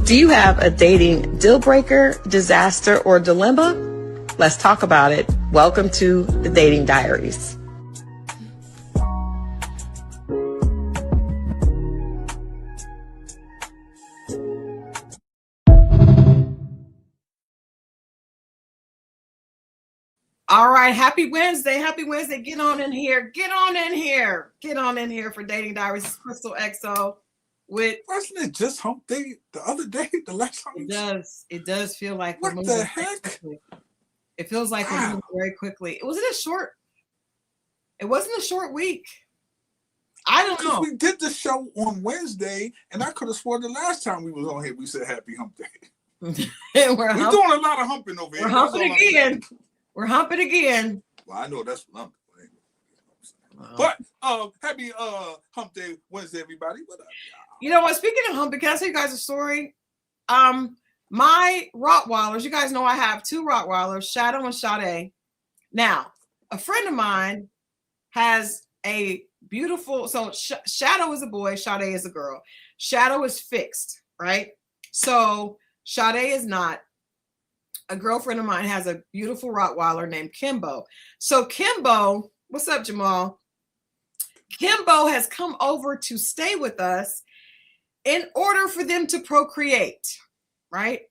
Do you have a dating deal breaker, disaster, or dilemma? Let's talk about it. Welcome to the Dating Diaries. All right, happy Wednesday. Happy Wednesday. Get on in here. Get on in here. Get on in here for Dating Diaries. It's Crystal XO with Wasn't it just hump day the other day, the last time? It does feel like what the heck? It feels like we're moving very quickly. It wasn't a short week. I don't know. We did the show on Wednesday, and I could have sworn the last time we was on here, we said happy hump day. we're doing a lot of humping over here. We're humping again. We're humping again. Well, I know that's what I'm doing. But happy hump day Wednesday, everybody. You know what? Speaking of humping, can I tell you guys a story? My Rottweilers, you guys know I have two Rottweilers, Shadow and Sade. Now, a friend of mine has a beautiful, so Shadow is a boy, Sade is a girl. Shadow is fixed, right? So Sade is not. A girlfriend of mine has a beautiful Rottweiler named Kimbo. So Kimbo, what's up, Jamal? Kimbo has come over to stay with us in order for them to procreate, right?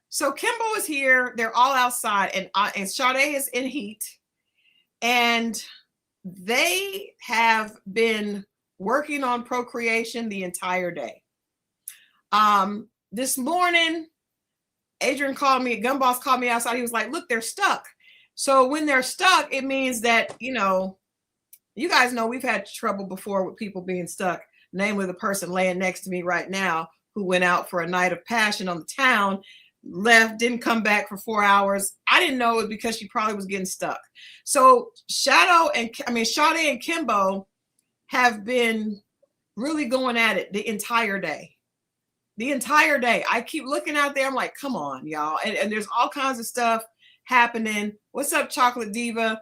So Kimbo is here. They're all outside, and Sade is in heat, and they have been working on procreation the entire day. This morning, Adrian called me, Gun Boss called me outside. He was like, look, they're stuck. So when they're stuck, it means that, you guys know we've had trouble before with people being stuck, namely the person laying next to me right now who went out for a night of passion on the town, left, didn't come back for 4 hours. I didn't know it because she probably was getting stuck. So Sade and Kimbo have been really going at it the entire day. The entire day. I keep looking out there. I'm like, come on, y'all. And there's all kinds of stuff happening. What's up, Chocolate Diva?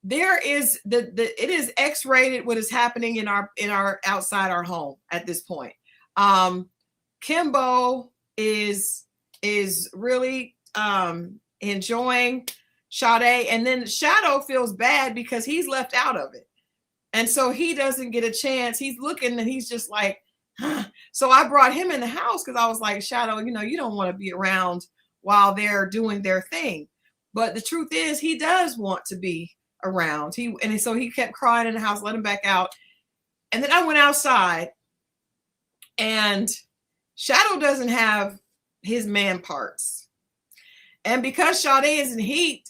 There is it is X-rated what is happening in our outside our home at this point. Kimbo is really enjoying Sade, and then Shadow feels bad because he's left out of it. And so he doesn't get a chance. He's looking and he's just like, so I brought him in the house because I was like, Shadow, you don't want to be around while they're doing their thing. But the truth is, he does want to be around. So he kept crying in the house, let him back out. And then I went outside, and Shadow doesn't have his man parts. And because Sade is in heat,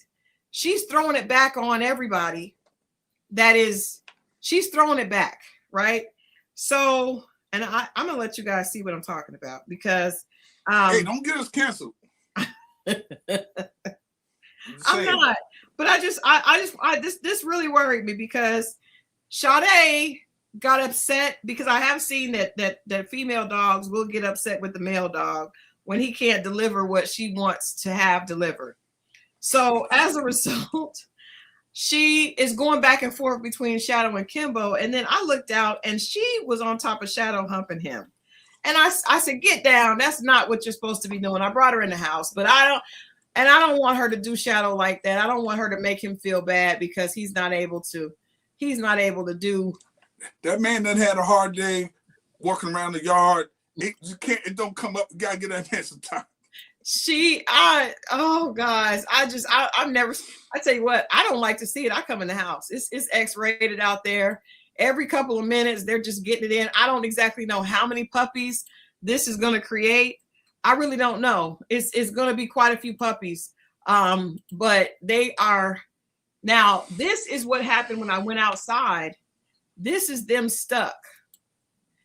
she's throwing it back on everybody. She's throwing it back, right? So... And I'm going to let you guys see what I'm talking about because... hey, don't get us canceled. I'm not. But this really worried me because Sade got upset because I have seen that female dogs will get upset with the male dog when he can't deliver what she wants to have delivered. So as a result... she is going back and forth between Shadow and Kimbo. And then I looked out and she was on top of Shadow humping him. And I said, get down. That's not what you're supposed to be doing. I brought her in the house, but I don't want her to do Shadow like that. I don't want her to make him feel bad because he's not able to do. That man done had a hard day walking around the yard. It don't come up. You gotta get that man some time. Guys, I tell you what, I don't like to see it. I come in the house. It's X-rated out there. Every couple of minutes, they're just getting it in. I don't exactly know how many puppies this is going to create. I really don't know. It's going to be quite a few puppies. But they are now, this is what happened when I went outside. This is them stuck.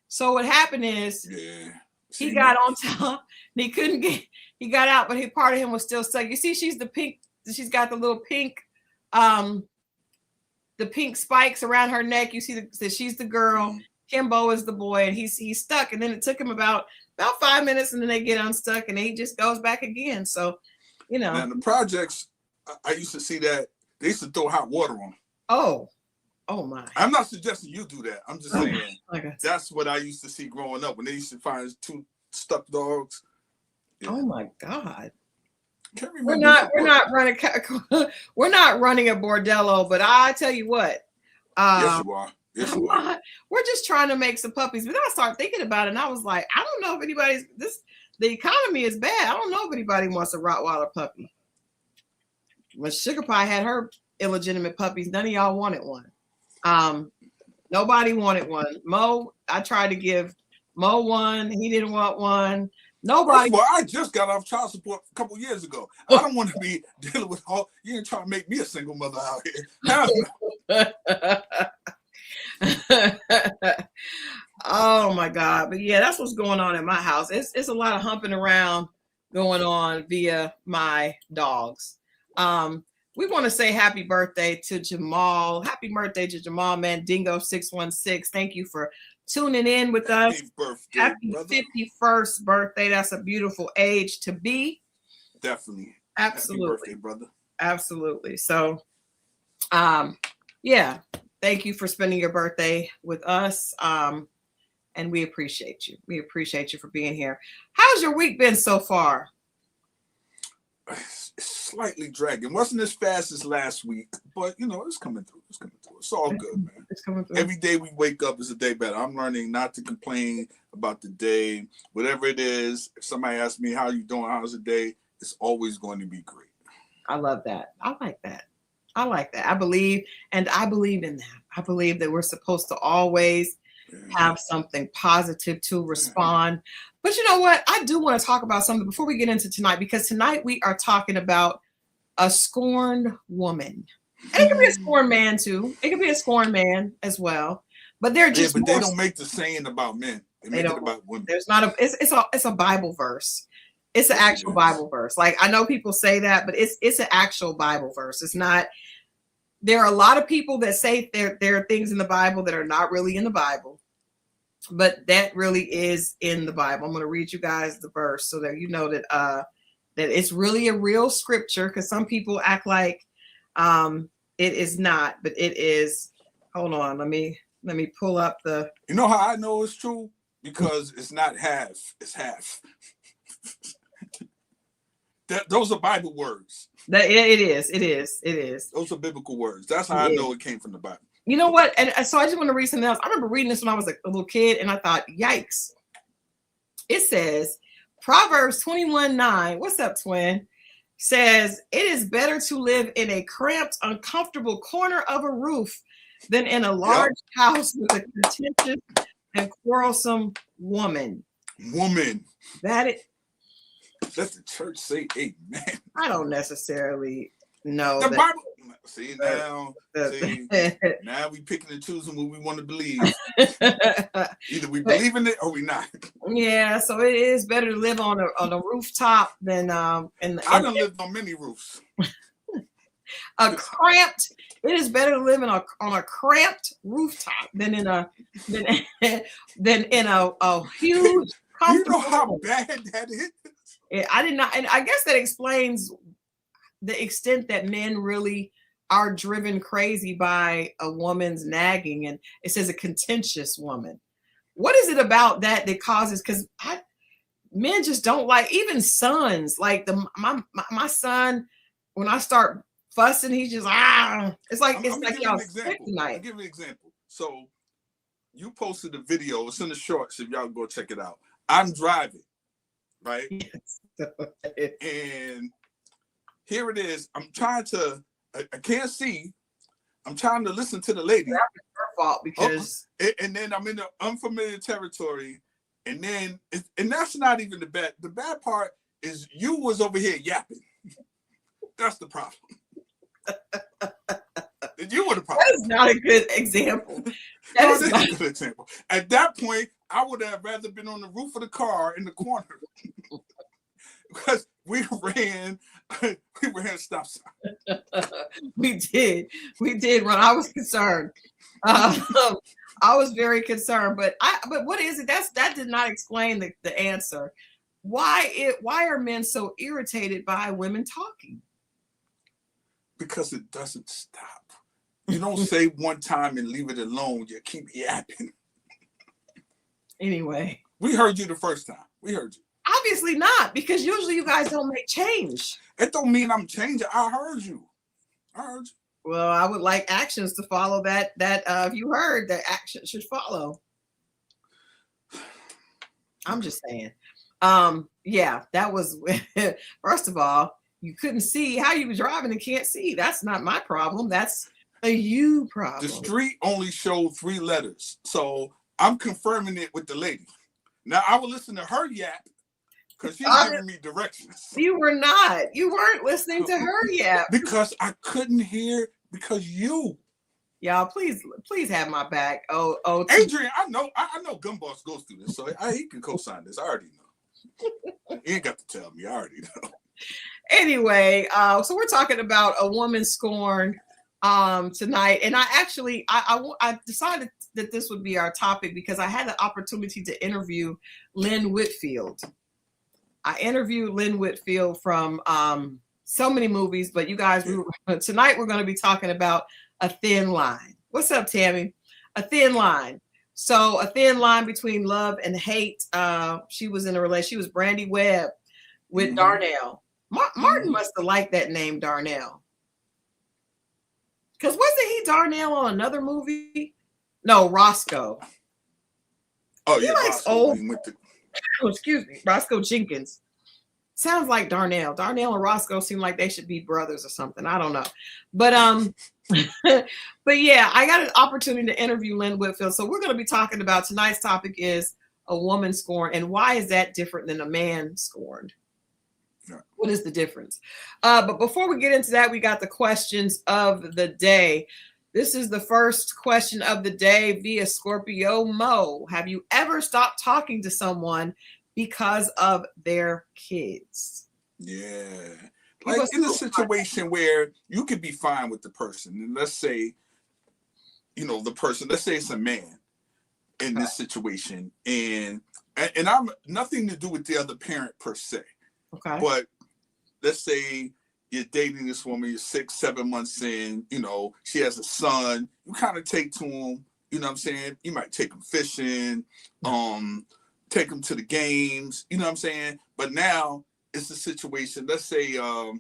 So what happened is he got on top and he got out, but part of him was still stuck. You see, she's got the little pink, the pink spikes around her neck. You see that she's the girl. Kimbo is the boy, and he's stuck. And then it took him about 5 minutes, and then they get unstuck, and he just goes back again. So, Now, in the projects, I used to see that they used to throw hot water on them. Oh Oh my. I'm not suggesting you do that. I'm just saying Okay. that's what I used to see growing up when they used to find 2 stuck dogs. Yeah. Oh my God. Can't We're remember. not running we're not running a bordello, but I tell you what. Yes, you are. Yes, you are. We're just trying to make some puppies. But then I started thinking about it and I was like, I don't know if the economy is bad. I don't know if anybody wants a Rottweiler puppy. When Sugar Pie had her illegitimate puppies, none of y'all wanted one. Nobody wanted one. Mo, I tried to give Mo one. He didn't want one. Nobody. Well, I just got off child support a couple years ago. I don't want to be dealing with all. You ain't trying to make me a single mother out here. Oh my God. But yeah, that's what's going on in my house. It's a lot of humping around going on via my dogs. We want to say happy birthday to Jamal. Happy birthday to Jamal Mandingo 616. Thank you for tuning in with us. Happy birthday, happy brother. 51st birthday. That's a beautiful age to be. Definitely. Absolutely. Happy birthday, brother. Absolutely. So, yeah, thank you for spending your birthday with us. And we appreciate you. We appreciate you for being here. How's your week been so far? It's slightly dragging. Wasn't as fast as last week, but you know, it's coming through. It's coming through. It's all good, man. It's coming through. Every day we wake up is a day better. I'm learning not to complain about the day. Whatever it is, if somebody asks me how you doing, how's the day, it's always going to be great. I love that. I like that. I like that. I believe in that. I believe that we're supposed to always have something positive to respond. But you know what? I do want to talk about something before we get into tonight, because tonight we are talking about a scorned woman. And it can be a scorned man too. It can be a scorned man as well. But they're just but they don't make the saying about men. They make it about women. There's not a it's a Bible verse. It's an actual Bible verse. Like, I know people say that, but it's an actual Bible verse. It's not. There are a lot of people that say there are things in the Bible that are not really in the Bible, but that really is in the Bible. I'm going to read you guys the verse so that you know that that it's really a real scripture, because some people act like it is not, but it is. Hold on, let me pull up the. You know how I know it's true? Because it's not half, it's half. Those are Bible words. It is. Those are biblical words. That's how I know it came from the Bible. You know what? And so I just want to read something else. I remember reading this when I was a little kid, and I thought, yikes. It says, Proverbs 21:9. What's up, twin? Says, it is better to live in a cramped, uncomfortable corner of a roof than in a large house with a contentious and quarrelsome woman. Let the church say amen. I don't necessarily know the that. Bible. See now, now we picking and choosing what we want to believe. Either we believe in it or we not. Yeah, so it is better to live on a rooftop than I done lived on many roofs. It is better to live on a cramped rooftop than in a huge. You know how bad that is? I did not, and I guess that explains the extent that men really are driven crazy by a woman's nagging, and it says a contentious woman. What is it about that causes? Because men just don't like, even sons. Like my son, when I start fussing, he's just It's like y'all sick tonight. I'll give you an example. So you posted a video. It's in the shorts. If y'all go check it out. I'm driving. Right. Yes. And here it is. I'm trying to. I can't see. I'm trying to listen to the lady. That's her fault, because. And then I'm in the unfamiliar territory, and then and that's not even the bad. The bad part is you was over here yapping. That's the problem. You were the problem. That is not a good example. That's a good example. At that point, I would have rather been on the roof of the car in the corner. Because we ran stop sign. We did run. I was concerned. I was very concerned. But what is it? That did not explain the answer. Why are men so irritated by women talking? Because it doesn't stop. You don't say one time and leave it alone. You keep yapping. Anyway. We heard you the first time. We heard you. Obviously not, because usually you guys don't make change. It don't mean I'm changing. I heard you. I heard you. Well, I would like actions to follow that. If you heard, that action should follow. I'm just saying. Yeah, that was, first of all, you couldn't see how you were driving and can't see. That's not my problem. That's a you problem. The street only showed 3 letters. So I'm confirming it with the lady. Now I will listen to her yap because she's giving me directions. You were not. You weren't listening to her yap. Because I couldn't hear, because you. Y'all, please have my back. Oh, Adrian, I know Gumboss goes through this, so he can co-sign this. I already know. He ain't got to tell me. I already know. Anyway, so we're talking about a woman scorned tonight, and I decided that this would be our topic because I had the opportunity to interview Lynn Whitfield. I interviewed Lynn Whitfield from so many movies, but you guys, tonight we're going to be talking about A Thin Line. What's up, Tammy? A Thin Line. So a thin line between love and hate. She was in a relationship. She was Brandy Webb with Darnell. Martin must have liked that name, Darnell. Because wasn't he Darnell on another movie? No, Roscoe. Oh, yeah. Likes old. Excuse me, Roscoe Jenkins. Sounds like Darnell. Darnell and Roscoe seem like they should be brothers or something. I don't know. But but yeah, I got an opportunity to interview Lynn Whitfield. So we're going to be talking about tonight's topic is a woman scorned, and why is that different than a man scorned? Yeah. What is the difference? But before we get into that, we got the questions of the day. This is the first question of the day via Scorpio Mo. Have you ever stopped talking to someone because of their kids? Yeah. Like in a situation where you could be fine with the person, and let's say, the person, let's say it's a man in this situation, and I'm nothing to do with the other parent per se. Okay. But let's say you're dating this woman, you're 6-7 months in, she has a son, you kind of take to him, you know what I'm saying? You might take him fishing, take him to the games, you know what I'm saying? But now it's a situation, let's say, I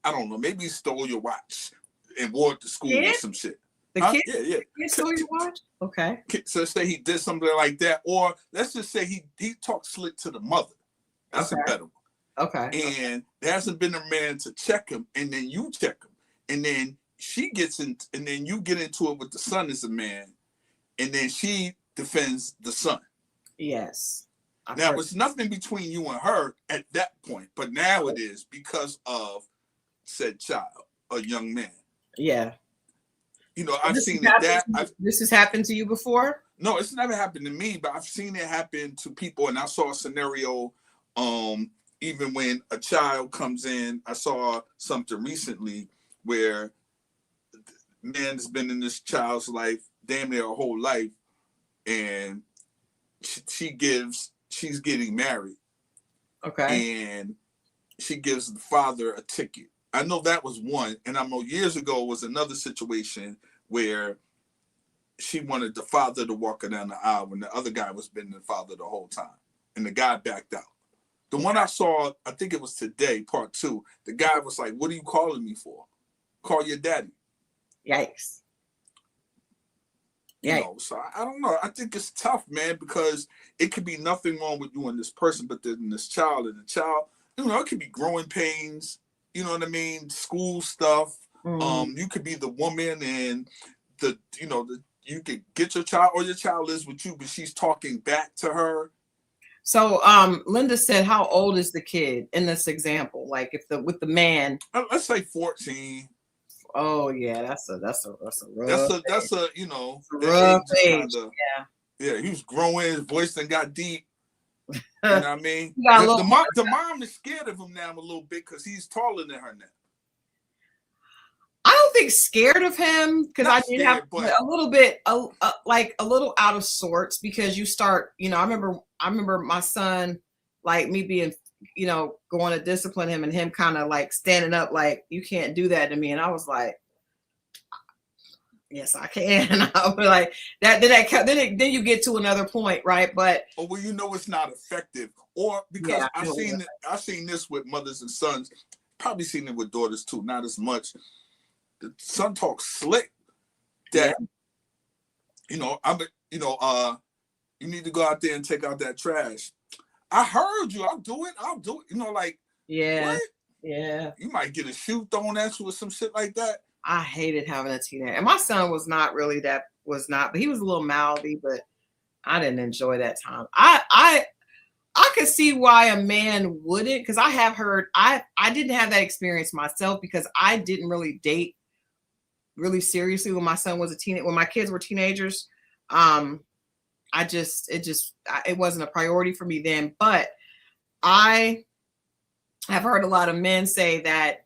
don't know, maybe he stole your watch and wore it to school or some shit. The kid? Yeah. He stole your watch? Okay. So let's say he did something like that, or let's just say he talked slick to the mother. That's a better one. Okay. And there hasn't been a man to check him, and then you check him, and then she gets in, and then you get into it with the son as a man, and then she defends the son. Yes. Now it's nothing between you and her at that point, but now it is because of said child, a young man. Yeah. I've seen it. This has happened to you before? No, it's never happened to me, but I've seen it happen to people, and I saw a scenario. Even when a child comes in, I saw something recently where the man's been in this child's life damn near her whole life, and she's getting married. Okay. And she gives the father a ticket. I know that was one, and I know years ago was another situation where she wanted the father to walk her down the aisle when the other guy was been the father the whole time, and the guy backed out. The one I saw, I think it was today, part 2. The guy was like, "What are you calling me for? Call your daddy." Yikes. Yeah. So I don't know. I think it's tough, man, because it could be nothing wrong with you and this person, but then this child, and the child, it could be growing pains. You know what I mean? School stuff. Mm-hmm. You could be the woman, and you could get your child, or your child lives with you, but she's talking back to her. So Linda said, how old is the kid in this example? Like with the man? Let's say 14. Oh yeah, that's a rough age. Yeah, he was growing, his voice then got deep. You know what I mean? The mom is scared of him now a little bit because he's taller than her now. I don't think scared of him, because I did have a little bit, like a little out of sorts, because you start, I remember my son, like me being, going to discipline him, and him kind of like standing up, like, you can't do that to me. And I was like, Yes, I can. I'll be like that. Then you get to another point, right? But Or well, you know it's not effective, or yeah, because I've seen this with mothers and sons, probably seen it with daughters too, not as much. The son talks slick yeah, that you know you need to go out there and take out that trash. I heard you. I'll do it. I'll do it. You know, like yeah, what? yeah. You might get a shoe thrown at you or some shit like that. I hated having a teenager, and my son was not really that. Was not, but he was a little mouthy. But I didn't enjoy that time. I could see why a man wouldn't, because I have heard I didn't have that experience myself because I didn't really date really seriously when my son was a teenager, when my kids were teenagers. It wasn't a priority for me then. But I have heard a lot of men say that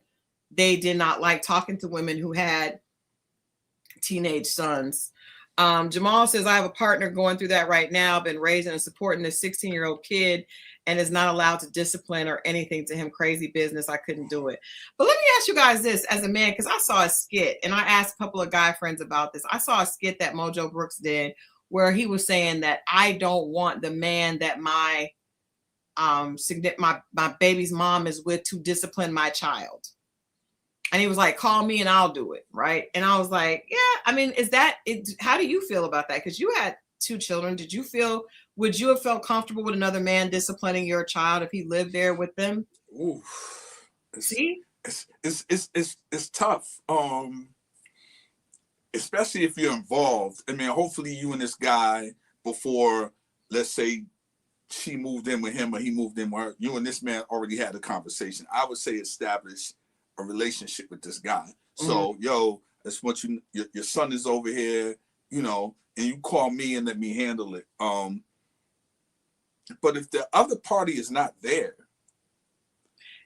they did not like talking to women who had teenage sons. Jamal says, I have a partner going through that right now, been raising and supporting this 16-year-old kid and is not allowed to discipline or anything to him. Crazy business. I couldn't do it. But let me ask you guys this as a man, because I saw a skit and I asked a couple of guy friends about this. I saw a skit that Mojo Brooks did where he was saying that I don't want the man that my baby's mom is with to discipline my child. And he was like, call me and I'll do it. Right. And I was like, yeah, I mean, is that it? How do you feel about that? Because you had 2 children. Would you have felt comfortable with another man disciplining your child if he lived there with them? Ooh, See? It's tough. Especially if you're involved. I mean, hopefully you and this guy before, let's say, she moved in with him or he moved in with her, you and this man already had a conversation. I would say establish a relationship with this guy. So, yo, that's what your son is over here, and you call me and let me handle it. But if the other party is not there,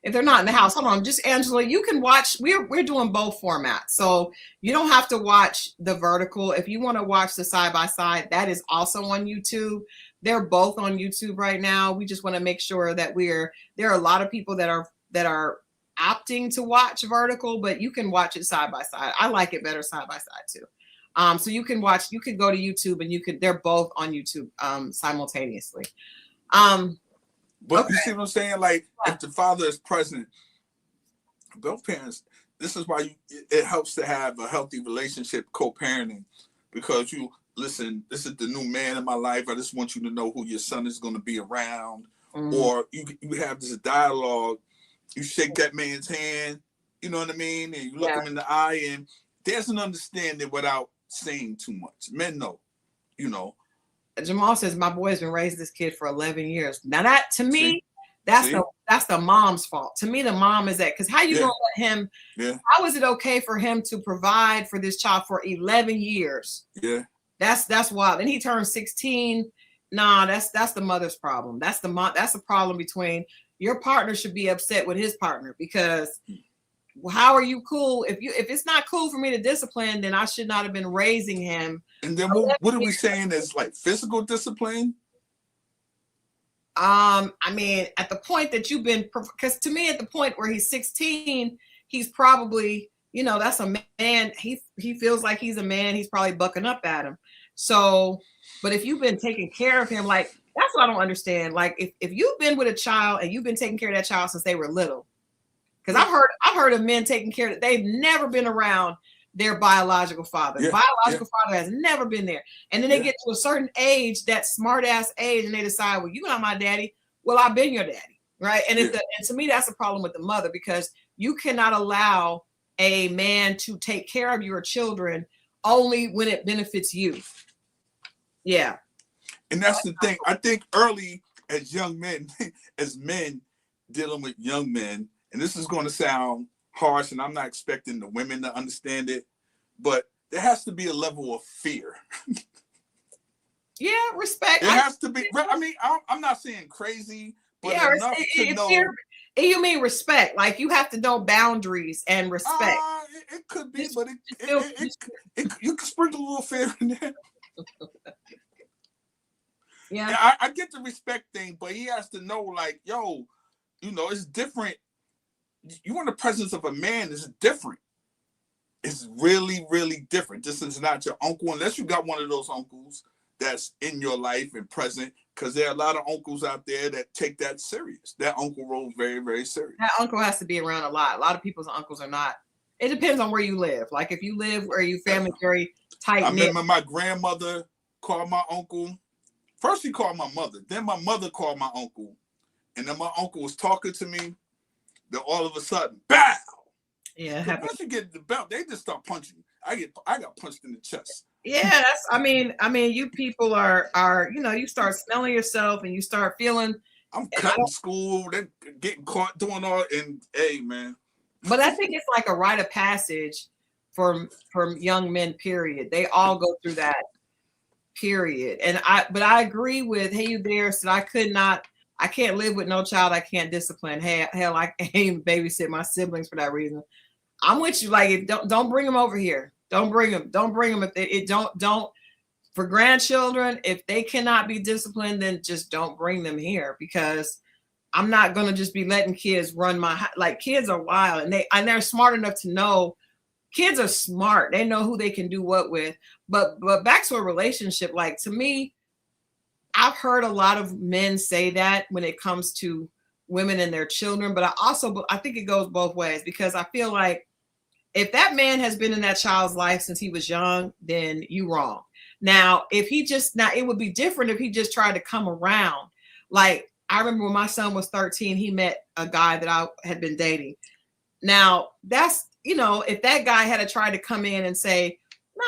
if they're not in the house, hold on, just Angela, you can watch. We're doing both formats, so you don't have to watch the vertical. If you want to watch the side by side, that is also on YouTube. They're both on YouTube right now. We just want to make sure that there are a lot of people that are opting to watch vertical, but you can watch it side by side. I like it better side by side too. So you can go to YouTube and they're both on YouTube simultaneously. But Okay. you see what I'm saying? Like, if the father is present, both parents, this is why it helps to have a healthy relationship, co-parenting, because you listen, this is the new man in my life. I just want you to know who your son is going to be around. Or you have this dialogue. You shake that man's hand, you know what I mean? And you look him in the eye, and there's an understanding without saying too much. Men know, Jamal says, my boy has been raising this kid for 11 years. Now that, to me, that's the mom's fault. To me, the mom is that, because how you gonna let him, how is it okay for him to provide for this child for 11 years? Yeah. That's wild. And he turned 16. Nah, that's the mother's problem. That's the problem between your partner should be upset with his partner, because how are you cool? If it's not cool for me to discipline, then I should not have been raising him. And then what are we saying is like physical discipline? I mean, at the point that you've been, because to me, at the point where he's 16, he's probably, that's a man. He feels like he's a man. He's probably bucking up at him. So, but if you've been taking care of him, like, that's what I don't understand. Like, if you've been with a child and you've been taking care of that child since they were little, because I've heard of men taking care of, they've never been around their biological father. Biological father has never been there. And then they get to a certain age, that smart ass age, and they decide, well, you're not my daddy. Well, I've been your daddy. Right. And and to me, that's a problem with the mother, because you cannot allow a man to take care of your children only when it benefits you. Yeah. And that's the thing. I think early as young men, as men dealing with young men, and this is going to sound harsh, and I'm not expecting the women to understand it, but there has to be a level of fear. Yeah, respect. It has to be. I mean, I'm not saying crazy, but enough to know. You mean respect? Like, you have to know boundaries and respect. It could be, but you can sprinkle a little fear in there. Yeah, I get the respect thing, but he has to know, like, yo, it's different. You in the presence of a man is different. It's really, really different. This is not your uncle, unless you got one of those uncles that's in your life and present, because there are a lot of uncles out there that take that serious. That uncle role very, very serious. That uncle has to be around a lot. A lot of people's uncles are not. It depends on where you live. Like if you live where your family's very tight I knit. remember my grandmother called my uncle. First, she called my mother. Then my mother called my uncle. And then my uncle was talking to me. Then all of a sudden, bow! Yeah. Once you get the belt, they just start punching. I got punched in the chest. Yeah, that's, I mean, you people are, you start smelling yourself and you start feeling. I'm cutting school, then getting caught doing all, and hey, man. But I think it's like a rite of passage for young men, period. They all go through that, period. But I agree with Hey You There said I can't live with no child I can't discipline. Hell, I can't babysit my siblings for that reason. I'm with you. Like, don't bring them over here. Don't bring them. Don't bring them. If don't for grandchildren, if they cannot be disciplined, then just don't bring them here, because I'm not gonna just be letting kids run my, like, kids are wild and they're smart enough to know. Kids are smart. They know who they can do what with. But back to a relationship, like, to me, I've heard a lot of men say that when it comes to women and their children, but I think it goes both ways, because I feel like if that man has been in that child's life since he was young, then you wrong. Now, it would be different if he just tried to come around. Like, I remember when my son was 13, he met a guy that I had been dating. Now, that's, if that guy had tried to come in and say,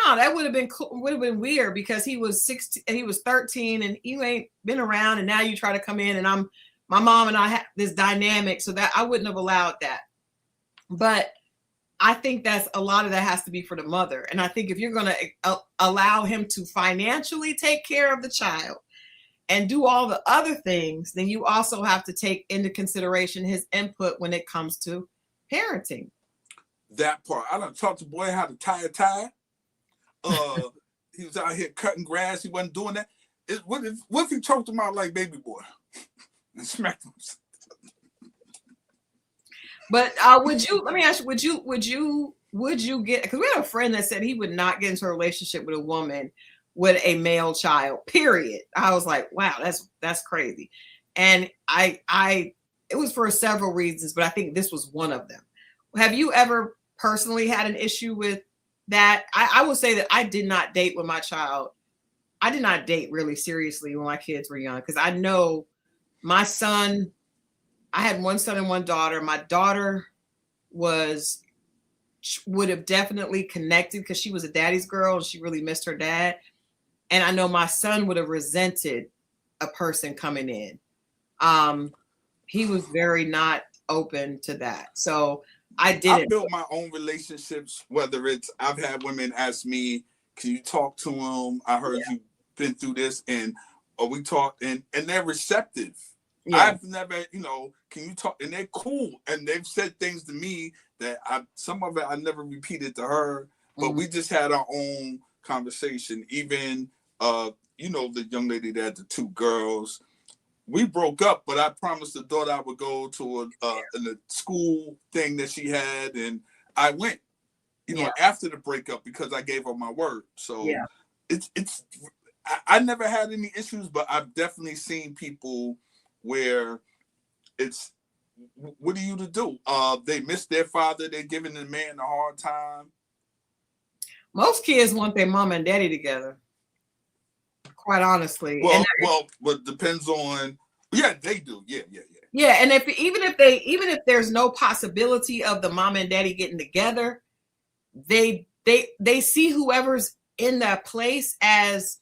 no, that would have been weird, because he was 16, he was 13 and you ain't been around, and now you try to come in, and my mom and I have this dynamic, so that I wouldn't have allowed that. But I think that's a lot of that has to be for the mother. And I think if you're going to allow him to financially take care of the child and do all the other things, then you also have to take into consideration his input when it comes to parenting. That part. I done taught the boy how to tie a tie. He was out here cutting grass. He wasn't doing that. What if he choked him out like baby boy and smacked him? But let me ask you, would you get, because we had a friend that said he would not get into a relationship with a woman with a male child, period. I was like, wow, that's crazy. And it was for several reasons, but I think this was one of them. Have you ever personally had an issue with that? I will say that I did not date with my child. I did not date really seriously when my kids were young, because I know my son, I had one son and one daughter. My daughter would have definitely connected because she was a daddy's girl and she really missed her dad. And I know my son would have resented a person coming in. He was very not open to that. So I built my own relationships, whether it's I've had women ask me, can you talk to him? I heard you've been through this, or we talked, and they're receptive. Yeah. I've never, can you talk? And they're cool. And they've said things to me that some of it I never repeated to her, but we just had our own conversation. Even, the young lady that had the two girls, we broke up, but I promised the daughter I would go to a school thing that she had. And I went, after the breakup, because I gave her my word. So I never had any issues, but I've definitely seen people where it's, what are you to do? They miss their father. They're giving the man a hard time. Most kids want their mom and daddy together, quite honestly. Well, but depends on. Yeah, they do. Yeah. Yeah, and even if there's no possibility of the mom and daddy getting together, they see whoever's in that place as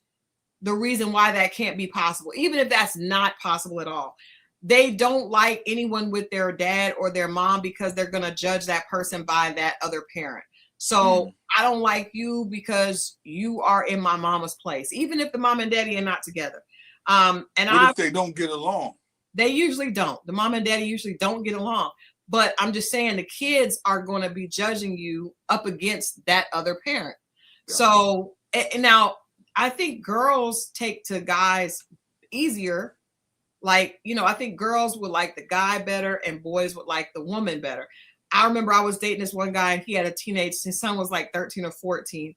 the reason why that can't be possible, even if that's not possible at all. They don't like anyone with their dad or their mom because they're going to judge that person by that other parent. So I don't like you because you are in my mama's place, even if the mom and daddy are not together. What if they don't get along? They usually don't. The mom and daddy usually don't get along. But I'm just saying the kids are going to be judging you up against that other parent. Yeah. So now I think girls take to guys easier. Like, I think girls would like the guy better and boys would like the woman better. I remember I was dating this one guy and he had a teenage, his son was like 13 or 14.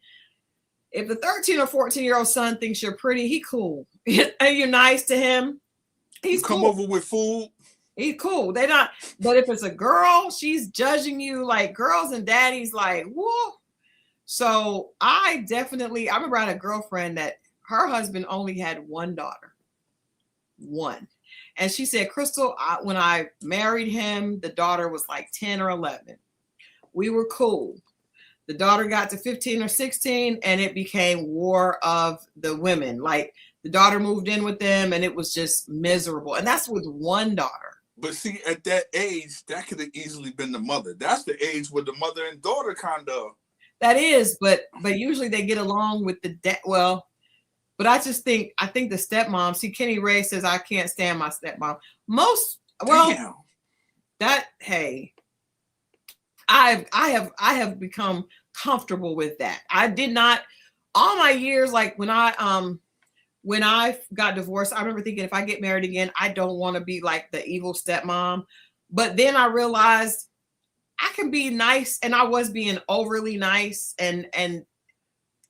If the 13 or 14-year-old son thinks you're pretty, he cool. And you're nice to him, he's come cool. over with food. He's cool. They not, but if it's a girl, she's judging you. Like girls and daddies, like, whoa. So I remember I had a girlfriend that her husband only had one daughter. One. And she said, Crystal, when I married him, the daughter was like 10 or 11. We were cool. The daughter got to 15 or 16 and it became war of the women. Like the daughter moved in with them and it was just miserable. And that's with one daughter. But see, at that age, that could have easily been the mother. That's the age where the mother and daughter kind of. That is, but usually they get along with the dad. Well, but I think the stepmom. See, Kenny Ray says I can't stand my stepmom. Damn. I have become comfortable with that. I did not all my years, like when I got divorced, I remember thinking if I get married again, I don't want to be like the evil stepmom. But then I realized I can be nice, and I was being overly nice, and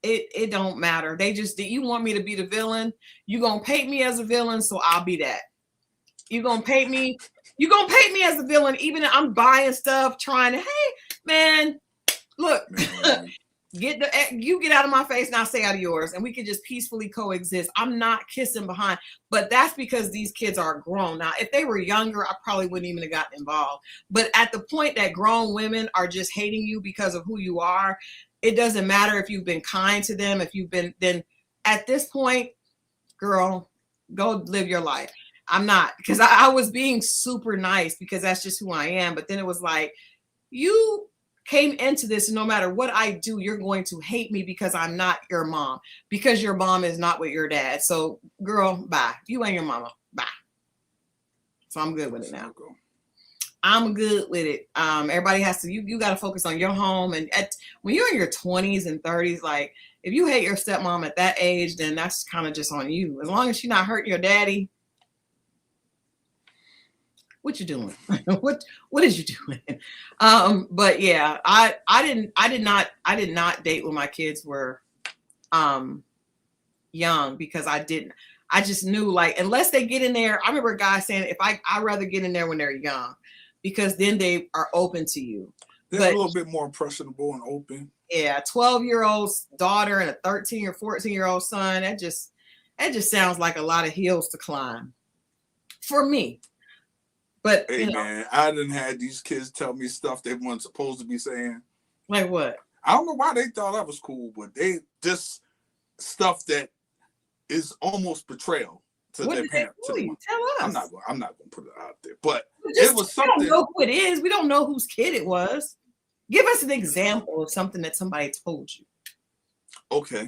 it don't matter. You want me to be the villain, you gonna paint me as a villain, so I'll be that. You gonna paint me as a villain, even if I'm buying stuff, trying to, hey man, look, you get out of my face and I'll stay out of yours, and we can just peacefully coexist. I'm not kissing behind, but that's because these kids are grown. Now, if they were younger, I probably wouldn't even have gotten involved. But at the point that grown women are just hating you because of who you are, it doesn't matter if you've been kind to them, then at this point, girl, go live your life. I'm not, because I was being super nice because that's just who I am. But then it was like, you came into this, and no matter what I do, you're going to hate me because I'm not your mom, because your mom is not with your dad. So girl, bye. You ain't your mama. Bye. So I'm good with it now. I'm good with it. Everybody has to, you got to focus on your home. And when you're in your 20s and 30s, like if you hate your stepmom at that age, then that's kind of just on you. As long as she's not hurting your daddy. What you doing? what is you doing? But yeah, I did not date when my kids were young, because I just knew, like, unless they get in there. I remember a guy saying, I'd rather get in there when they're young, because then they are open to you. They're a little bit more impressionable and open. Yeah, 12-year-old daughter and a 13 or 14-year-old son, that just sounds like a lot of hills to climb for me. But hey man, I done had these kids tell me stuff they weren't supposed to be saying. Like what? I don't know why they thought I was cool, but they just stuff that is almost betrayal to their parents. Tell us. I'm not going to put it out there, but it was something. We don't know who it is. We don't know whose kid it was. Give us an example of something that somebody told you. Okay,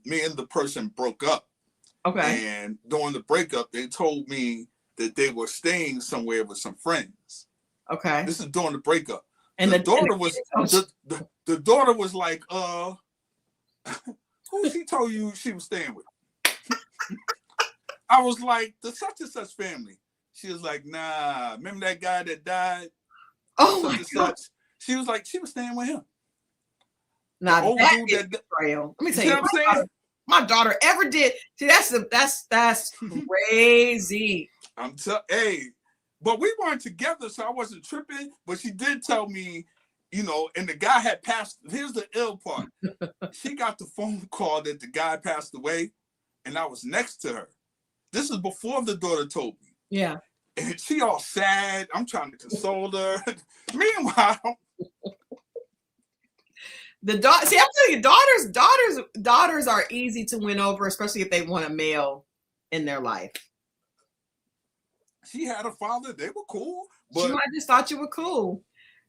me and the person broke up. Okay, and during the breakup, they told me that they were staying somewhere with some friends. Okay. This is during the breakup. And the daughter was like, who she told you she was staying with? I was like, the such and such family. She was like, nah, remember that guy that died? Oh my God. Such. She was like, she was staying with him. Now that betrayal. Let me tell you what I'm saying. My daughter ever did. See, that's crazy. Hey, but we weren't together, so I wasn't tripping. But she did tell me, and the guy had passed. Here's the ill part. She got the phone call that the guy passed away, and I was next to her. This is before the daughter told me. Yeah. And she all sad. I'm trying to console her. Meanwhile, I'm telling you, daughters are easy to win over, especially if they want a male in their life. She had a father. They were cool. But she might just thought you were cool.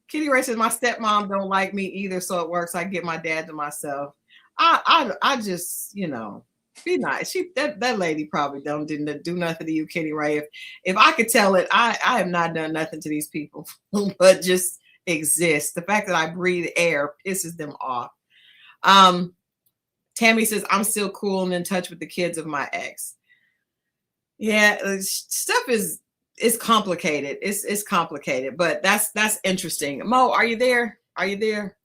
Kitty Ray says, my stepmom don't like me either, so it works. I get my dad to myself. I just, be nice. That lady probably didn't do nothing to you, Kitty Ray. If I could tell it, I have not done nothing to these people, but just exist. The fact that I breathe air pisses them off. Tammy says, I'm still cool and in touch with the kids of my ex. Yeah, stuff is it's complicated. It's complicated, but that's interesting. Mo, are you there? Are you there?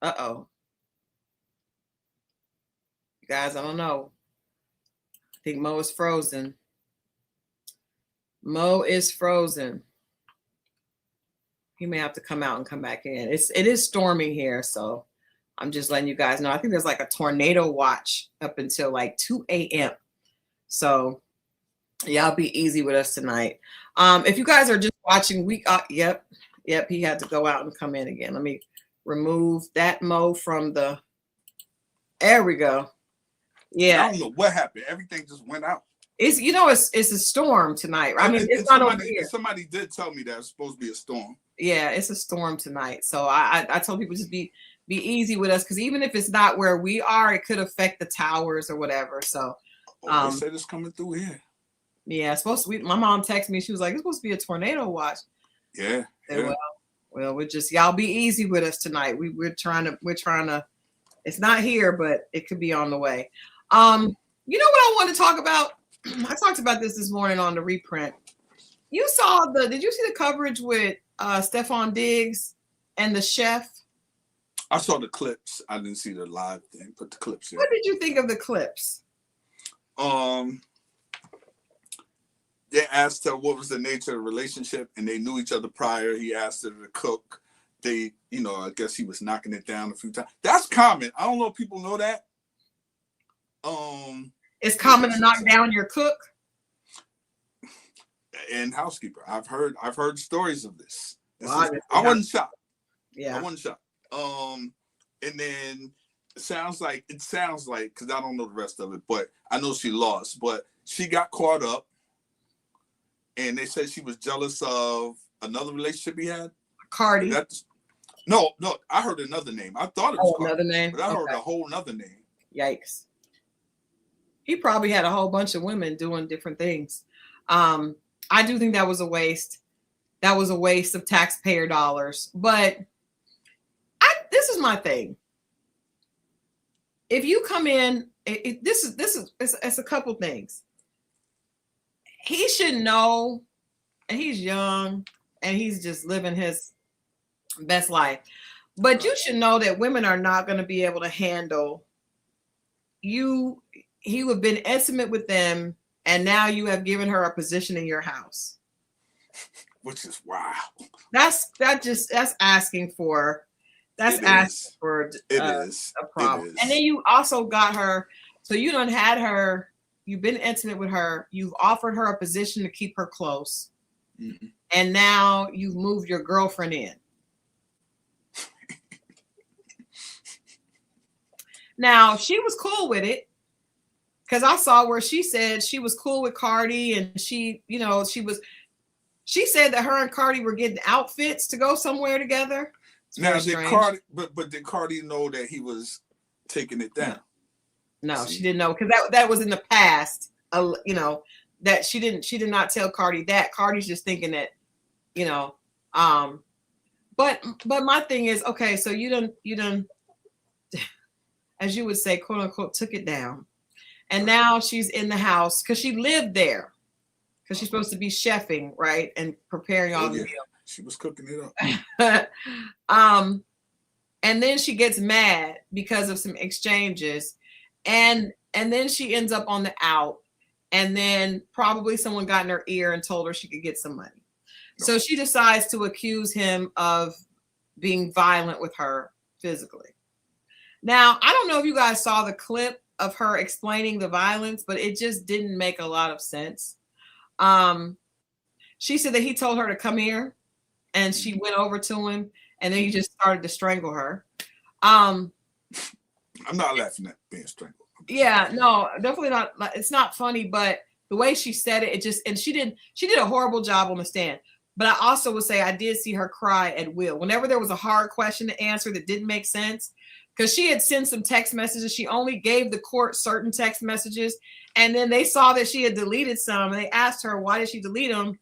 Uh-oh. Guys, I don't know. I think Mo is frozen. Mo is frozen. He may have to come out and come back in. It is storming here, so I'm just letting you guys know. I think there's like a tornado watch up until like 2 a.m. So y'all be easy with us tonight. If you guys are just watching, yep, he had to go out and come in again. Let me remove that Mo from the. There we go. Yeah, I don't know what happened. Everything just went out. It's a storm tonight. I mean, it's not over here. Somebody did tell me that it's supposed to be a storm. Yeah, it's a storm tonight. So I told people just be easy with us, because even if it's not where we are, it could affect the towers or whatever. So they said it's coming through here. Yeah, it's supposed to be. My mom texted me. She was like, "It's supposed to be a tornado watch." Yeah. Said, well, we're just, y'all be easy with us tonight. We're trying to. It's not here, but it could be on the way. You know what I want to talk about? I talked about this morning on the reprint. Did you see the coverage with Stephon Diggs and the chef? I saw the clips. I didn't see the live thing, but the clips. Yeah. What did you think of the clips? They asked her what was the nature of the relationship, and they knew each other prior. He asked her to cook. I guess he was knocking it down a few times. That's common. I don't know if people know that. It's common to knock down your cook and housekeeper. I've heard stories of this. Wow, I wasn't shocked. Yeah, I wasn't shocked. And then it sounds like, because I don't know the rest of it, but I know she lost. But she got caught up, and they said she was jealous of another relationship he had. Cardi. No, I heard another name. I thought it was Cardi, another name, but I heard a whole nother name. Yikes. He probably had a whole bunch of women doing different things. I do think that was a waste. That was a waste of taxpayer dollars. But this is my thing. If you come in, it's a couple things. He should know, and he's young, and he's just living his best life. But you should know that women are not going to be able to handle you. He would have been intimate with them, and now you have given her a position in your house, which is wow. That's asking for. That's asking for a problem. And then you also got her. So you done had her. You've been intimate with her. You've offered her a position to keep her close, and now you've moved your girlfriend in. Now she was cool with it. Because I saw where she said she was cool with Cardi, and she said that her and Cardi were getting outfits to go somewhere together. Now, did Cardi know that he was taking it down? No, she didn't know, because that was in the past. That she did not tell Cardi that. Cardi's just thinking that, But my thing is, okay, so you done, as you would say, quote unquote, took it down. And now she's in the house because she lived there, because she's supposed to be chefing, right, and preparing all the meals. She was cooking it up. And then she gets mad because of some exchanges, and then she ends up on the out, and then probably someone got in her ear and told her she could get some money. No. So she decides to accuse him of being violent with her physically. Now, I don't know if you guys saw the clip of her explaining the violence, but it just didn't make a lot of sense. She said that he told her to come here, and she went over to him, and then he just started to strangle her. I'm not laughing at being strangled. Yeah, no, definitely not. It's not funny, but the way she said it, and she did a horrible job on the stand. But I also would say I did see her cry at will. Whenever there was a hard question to answer that didn't make sense, because she had sent some text messages. She only gave the court certain text messages. And then they saw that she had deleted some. And they asked her, why did she delete them?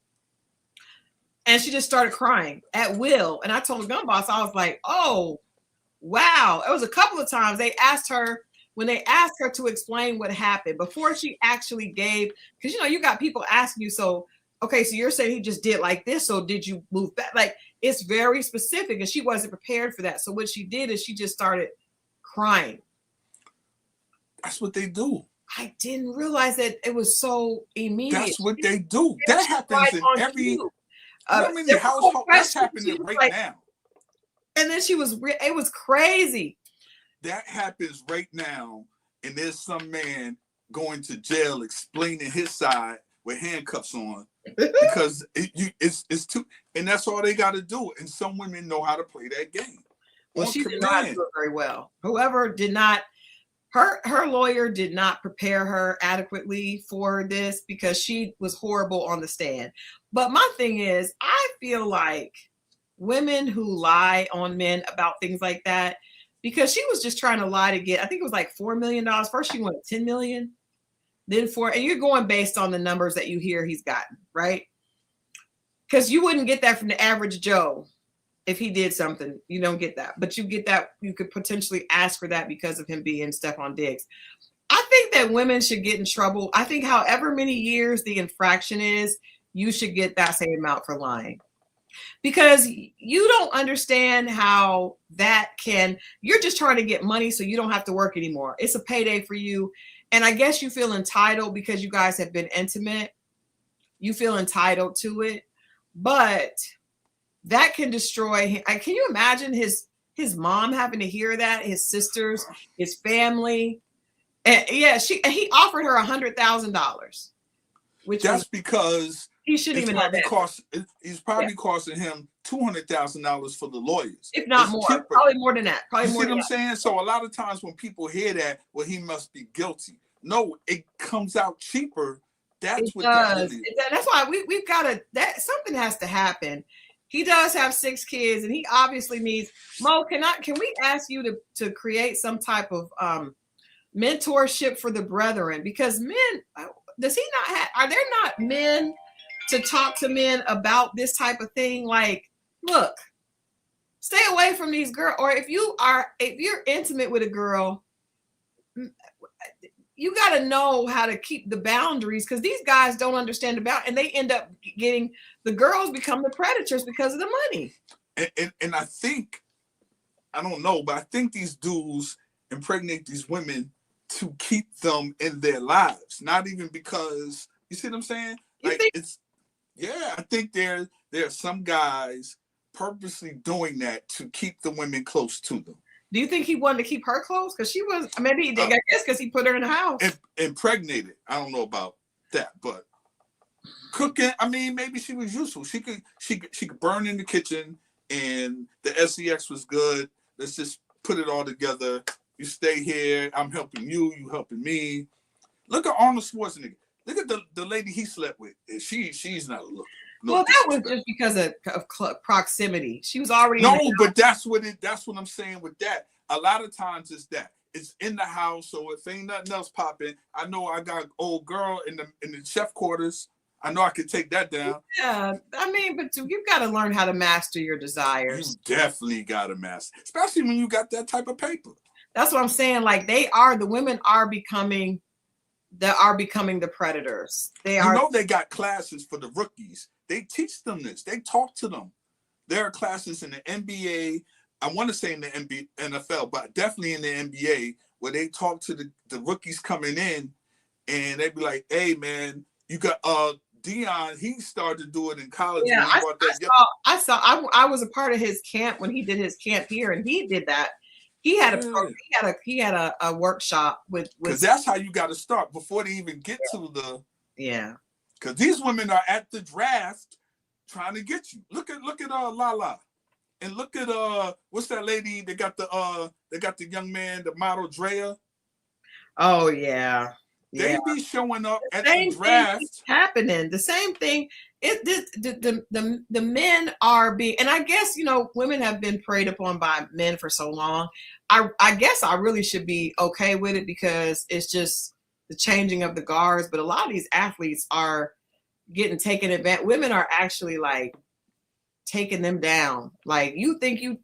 And she just started crying at will. And I told the gun boss, I was like, oh, wow. It was a couple of times they asked her, when they asked her to explain what happened, before she actually gave, because, you got people asking you, so okay, so you're saying he just did like this, so did you move back? Like, it's very specific, and she wasn't prepared for that. So what she did is she just started crying. That's what they do. I didn't realize that it was so immediate. That's what they do. That happens in every, you know how many households, that's happening right now. And then it was crazy. That happens right now, and there's some man going to jail explaining his side with handcuffs on because it's too, and that's all they got to do. And some women know how to play that game. Well, she did not do it very well. Whoever did not, her lawyer did not prepare her adequately for this because she was horrible on the stand. But my thing is, I feel like women who lie on men about things like that, because she was just trying to lie to get, I think it was like $4 million. First she wanted 10 million, then 4, and you're going based on the numbers that you hear he's gotten, right? Because you wouldn't get that from the average Joe. If he did something, you don't get that, but you get that. You could potentially ask for that because of him being Stephon Diggs. I think that women should get in trouble. I think however many years the infraction is, you should get that same amount for lying. Because you don't understand how that can, you're just trying to get money so you don't have to work anymore. It's a payday for you. And I guess you feel entitled because you guys have been intimate. You feel entitled to it. But that can destroy him. Can you imagine his mom having to hear that, his sisters, his family? And yeah, he offered her $100,000, which that's because he shouldn't even have that. He's probably costing him $200,000 for the lawyers, if not more. Cheaper. Probably more than that. Probably you more. See than what I'm saying? So a lot of times when people hear that, well, he must be guilty. No, it comes out cheaper. That's what does. That's why we've got to. That something has to happen. He does have 6 kids, and he obviously needs. Mo, can we ask you to create some type of mentorship for the brethren? Because men, does he not have? Are there not men to talk to men about this type of thing? Like, look, stay away from these girls. Or if you're intimate with a girl, you got to know how to keep the boundaries, because these guys don't understand about, and they end up getting, the girls become the predators because of the money. And I think, I don't know, but I think these dudes impregnate these women to keep them in their lives, not even because, you see what I'm saying? Like I think there are some guys purposely doing that to keep the women close to them. Do you think he wanted to keep her close? Because she was, maybe he did, I guess, because he put her in the house. Impregnated. I don't know about that, but cooking, I mean, maybe she was useful. She could burn in the kitchen, and the SEX was good. Let's just put it all together. You stay here. I'm helping you. You helping me. Look at Arnold Schwarzenegger. Look at the lady he slept with. She's not a look. No, well, that was just because of proximity. She was already but that's what I'm saying with that. A lot of times it's in the house, so if ain't nothing else popping, I know I got an old girl in the chef quarters. I know I can take that down. Yeah, I mean, but you've got to learn how to master your desires. You definitely got to master, especially when you got that type of paper. That's what I'm saying. Like the women are becoming the predators. They got classes for the rookies. They teach them this. They talk to them. There are classes in the NBA. I want to say in the NFL, but definitely in the NBA, where they talk to the rookies coming in, and they be like, "Hey, man, you got Dion. He started to do it in college." Yeah, I saw. I was a part of his camp when he did his camp here, and he did that. He had a workshop with because that's how you got to start before they even get to the Because these women are at the draft trying to get you. Look at Lala, and look at what's that lady? They got the young man, the model Drea. Oh yeah. They be showing up at the draft. Happening the same thing. The men are being, and I guess women have been preyed upon by men for so long. I guess I really should be okay with it because it's just the changing of the guards. But a lot of these athletes are getting taken advantage. Women are actually like taking them down. Like you think you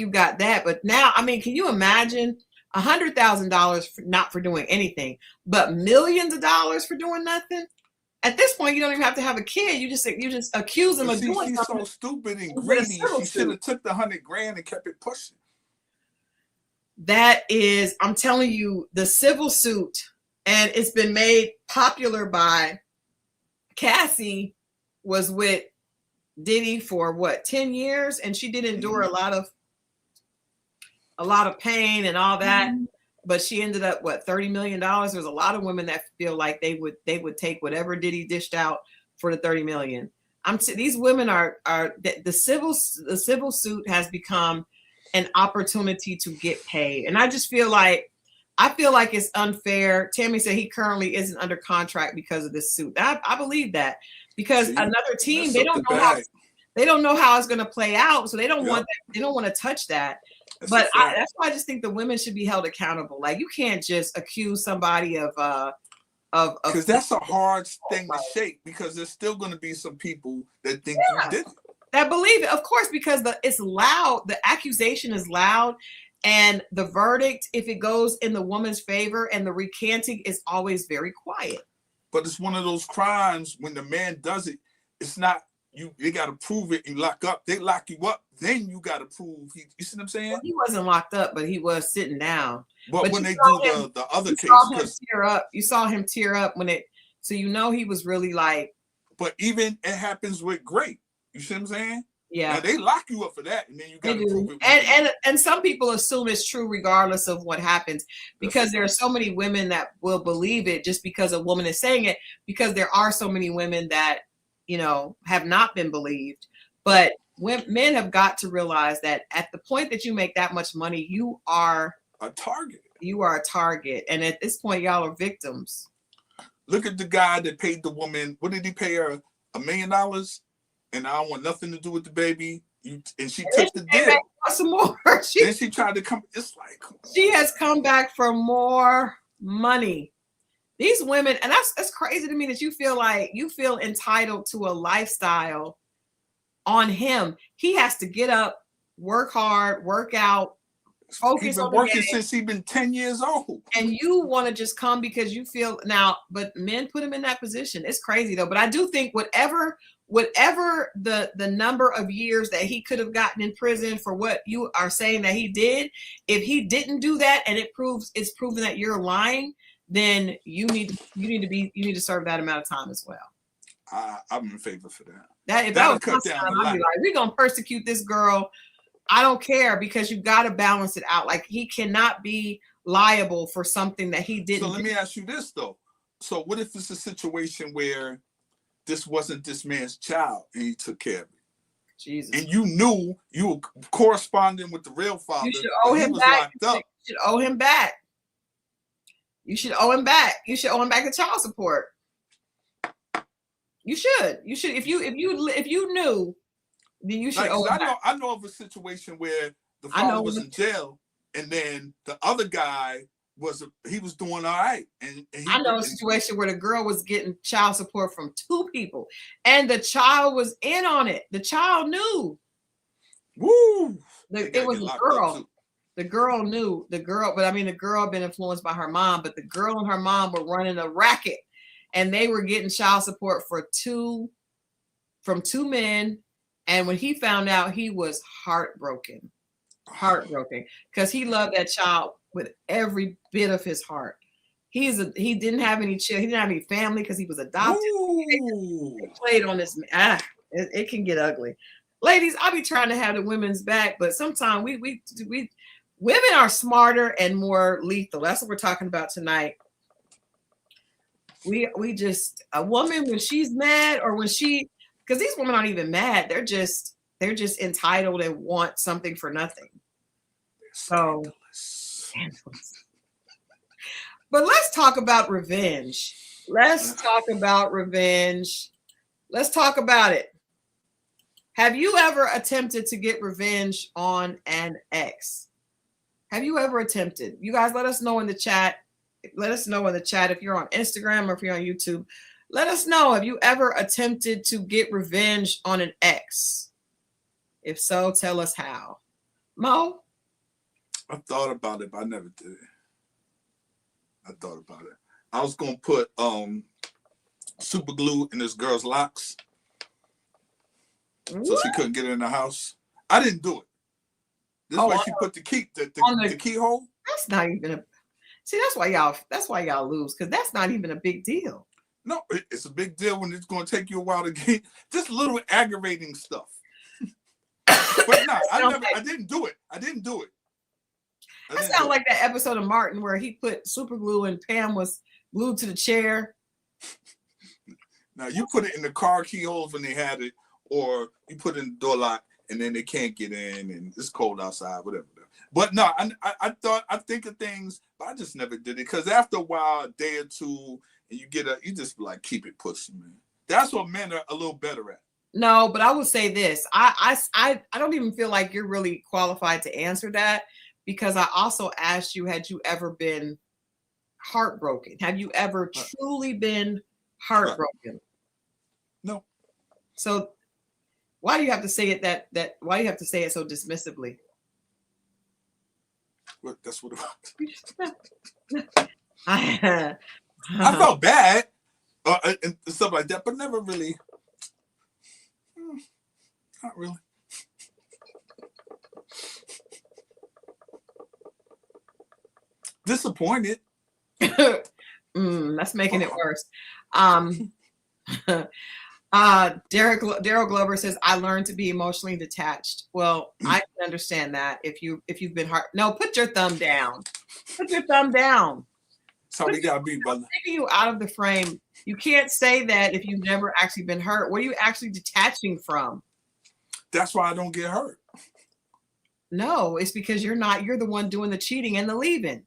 got that, but now, I mean, can you imagine $100,000 not for doing anything, but millions of dollars for doing nothing? At this point, you don't even have to have a kid. You just accuse them But of see, doing she's something so stupid and with a greedy. civil She should suit. have took the $100,000 and kept it pushing. That is, I'm telling you, the civil suit, and it's been made popular by Cassie was with Diddy for what, 10 years, and she did endure a lot of pain and all that. But she ended up what, $30 million. There's a lot of women that feel like they would take whatever Diddy dished out for the $30 million. These women are the civil suit has become an opportunity to get paid, and I feel like it's unfair. Tammy said he currently isn't under contract because of this suit. I believe that, because another team, they don't know how it's going to play out, so they don't want that, they don't want to touch that. But that's why I just think the women should be held accountable. Like, you can't just accuse somebody of because that's a hard thing to shake, because there's still going to be some people that think you did it. That believe it, of course, because it's loud. The accusation is loud, and the verdict, if it goes in the woman's favor, and the recanting is always very quiet. But it's one of those crimes when the man does it. It's not you. They got to prove it and lock up. They lock you up, then you got to prove. You see what I'm saying? Well, he wasn't locked up, but he was sitting down. But when they do the other case, you saw him tear up when it. So he was really like. But even it happens with Grape. You see what I'm saying? Yeah. Now, they lock you up for that, and then you got to prove it. And some people assume it's true regardless of what happens, because there are so many women that will believe it just because a woman is saying it, because there are so many women that, have not been believed. But men have got to realize that at the point that you make that much money, you are a target. You are a target. And at this point, y'all are victims. Look at the guy that paid the woman. What did he pay her? $1 million? And I don't want nothing to do with the baby. And she took the deal. Some more. Then she tried to come. It's like, she has come back for more money. These women, and that's crazy to me that you feel entitled to a lifestyle on him. He has to get up, work hard, work out, focus. He's been working since he's been 10 years old. And you want to just come because you feel now, but men put him in that position. It's crazy though. But I do think whatever the number of years that he could have gotten in prison for what you are saying that he did, if he didn't do that and it's proven that you're lying, then you need to serve that amount of time as well. I'm in favor for that. If that was my son, I'd be like, we're gonna persecute this girl. I don't care, because you've got to balance it out. Like, he cannot be liable for something that he didn't. So let me ask you this though. So what if it's a situation where this wasn't this man's child and he took care of it? Jesus. And you knew you were corresponding with the real father. You should owe him back. You should owe him back. You should owe him back. You should owe him back the child support. You should. You should. If you knew, then you should owe him back. I know of a situation where the father was in jail, and then the other guy was doing all right. And I know a situation where the girl was getting child support from 2 people, and the child was in on it. The child knew. Woo! It was a girl. The girl knew. The girl had been influenced by her mom, but the girl and her mom were running a racket, and they were getting child support from 2 men. And when he found out, he was heartbroken, because he loved that child with every bit of his heart. He didn't have any children. He didn't have any family because he was adopted. He played on this. It can get ugly. Ladies, I'll be trying to have the women's back, but sometimes we women are smarter and more lethal. That's what we're talking about tonight. We just, a woman, when she's mad, or when because these women aren't even mad. They're just entitled and want something for nothing. So, but let's talk about revenge. Let's talk about it. Have you ever attempted to get revenge on an ex? Have you ever attempted? You guys, let us know in the chat. Let us know in the chat if you're on Instagram or if you're on YouTube. Let us know. Have you ever attempted to get revenge on an ex? If so, tell us how. Mo? I thought about it, but I never did it. I thought about it. I was going to put super glue in this girl's locks, so she couldn't get in the house. I didn't do it. This way she put the keyhole. That's not even a. See, that's why y'all lose, because that's not even a big deal. No, it's a big deal when it's going to take you a while to get just little aggravating stuff. But no, I didn't do it. That sounds like that episode of Martin where he put super glue and Pam was glued to the chair. Now you put it in the car keyholes when they had it, or you put it in the door lock and then they can't get in and it's cold outside, whatever. But no, I think of things, but I just never did it, because after a while, a day or two, and you just like keep it pushing, man. That's what men are a little better at. No, but I will say this. I don't even feel like you're really qualified to answer that, because I also asked you, had you ever been heartbroken? Have you ever truly been heartbroken? No. So why do you have to say it why do you have to say it so dismissively? Well, that's what it was. I felt bad and stuff like that, but never really. Not really. Disappointed. That's making it worse. Daryl Glover says, I learned to be emotionally detached. Well, I can understand that if you've been hurt. No, put your thumb down. Put your thumb down. That's how we gotta be, brother. Taking you out of the frame. You can't say that if you've never actually been hurt. What are you actually detaching from? That's why I don't get hurt. No, it's because you're the one doing the cheating and the leaving.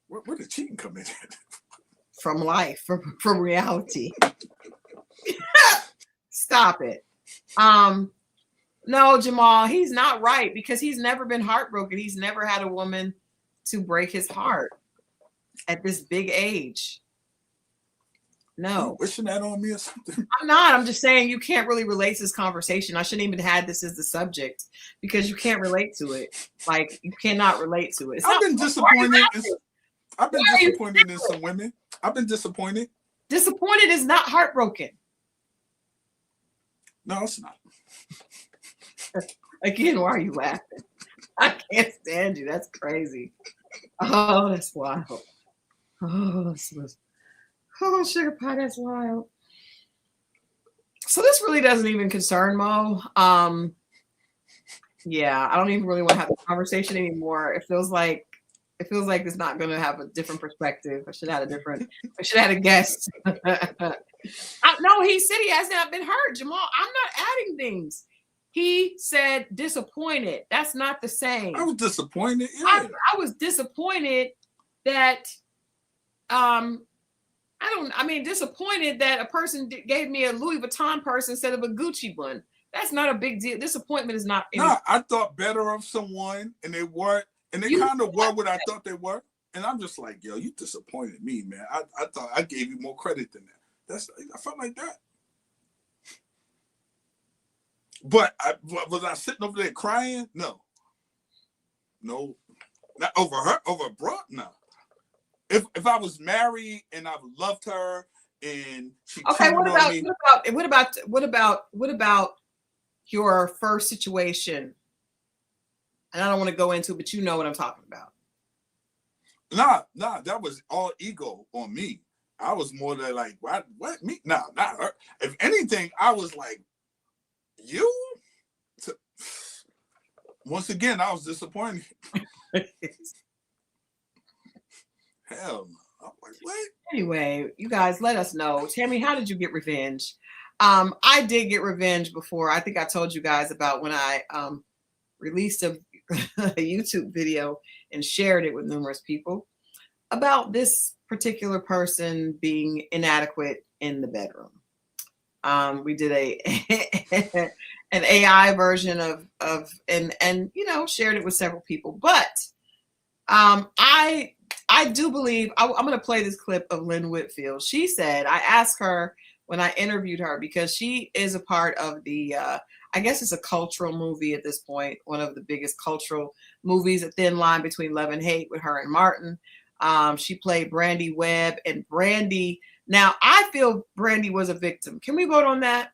Where did cheating come in? From life, from reality. Stop it. No, Jamal, he's not right, because he's never been heartbroken. He's never had a woman to break his heart at this big age. No. You wishing that on me or something? I'm not. I'm just saying you can't really relate to this conversation. I shouldn't even have this as the subject, because you can't relate to it. Like, you cannot relate to it. I've been disappointed. I've been disappointed in some women. I've been disappointed. Disappointed is not heartbroken. No, it's not. Again, why are you laughing? I can't stand you. That's crazy. Oh, that's wild. Oh, sugar pie, that's wild. So this really doesn't even concern Mo. Yeah, I don't even really want to have a conversation anymore. It feels like it's not going to have a different perspective. I should have had a guest. No, he said he has not been hurt, Jamal. I'm not adding things. He said disappointed. That's not the same. I was disappointed. Yeah. I was disappointed that disappointed that a person gave me a Louis Vuitton purse instead of a Gucci one. That's not a big deal. Disappointment is not. No, I thought better of someone, and they weren't. And they kind of were what I thought they were. And I'm just like, yo, you disappointed me, man. I thought I gave you more credit than that. I felt like that. But was I sitting over there crying? No. Not over her, over Brooke? No. If I was married and I loved her and she okay, what about your first situation? And I don't want to go into it, but you know what I'm talking about. Nah, that was all ego on me. I was more than like, what me? Nah, not her. If anything, I was like, you? Once again, I was disappointed. Hell no. I'm like, what? Anyway, you guys, let us know. Tammy, how did you get revenge? I did get revenge before. I think I told you guys about when I released a YouTube video and shared it with numerous people about this particular person being inadequate in the bedroom. We did an AI version of and shared it with several people. But I do believe I'm going to play this clip of Lynn Whitfield. She said, I asked her when I interviewed her, because she is a part of the I guess it's a cultural movie at this point, one of the biggest cultural movies, a thin line between love and hate with her and Martin. She played Brandy Webb, and Brandy. Now I feel Brandy was a victim. Can we vote on that?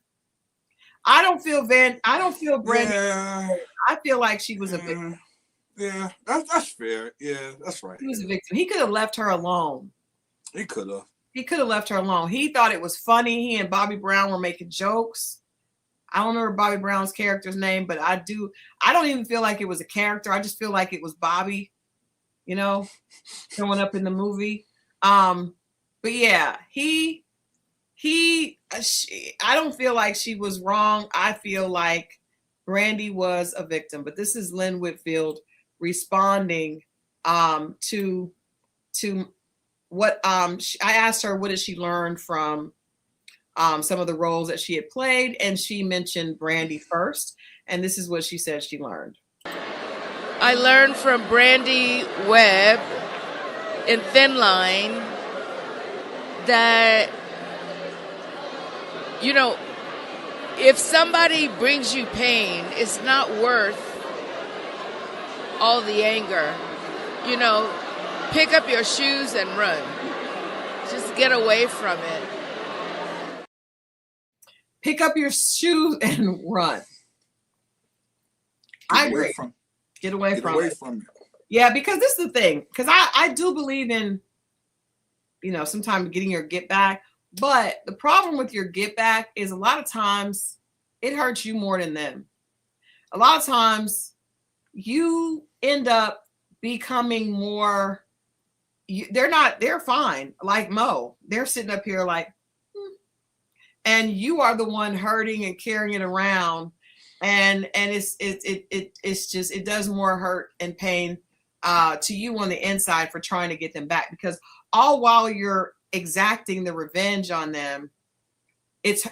I don't feel Brandy. Yeah, I feel like she was a victim. yeah, that's fair. Yeah, that's right. He was a victim. He could have left her alone. He could have. He could have left her alone. He thought it was funny. He and Bobby Brown were making jokes. I don't remember Bobby Brown's character's name, but I do. I don't even feel like it was a character. I just feel like it was Bobby, you know, showing up in the movie. But yeah, I don't feel like she was wrong. I feel like Brandy was a victim. But this is Lynn Whitfield responding to what I asked her, what did she learn from some of the roles that she had played, and she mentioned Brandy first, and this is what she said she learned. I learned from Brandy Webb in Thin Line that, you know, if somebody brings you pain, it's not worth all the anger. You know, pick up your shoes and run. Just get away from it. Pick up your shoes and run. I agree. Get away from it. Yeah, because this is the thing. Because I do believe in, you know, sometimes getting your get back. But the problem with your get back is a lot of times it hurts you more than them. A lot of times you end up becoming more. They're fine. Like Mo, they're sitting up here like, and you are the one hurting and carrying it around, and it's just, it does more hurt and pain to you on the inside for trying to get them back, because all while you're exacting the revenge on them, it's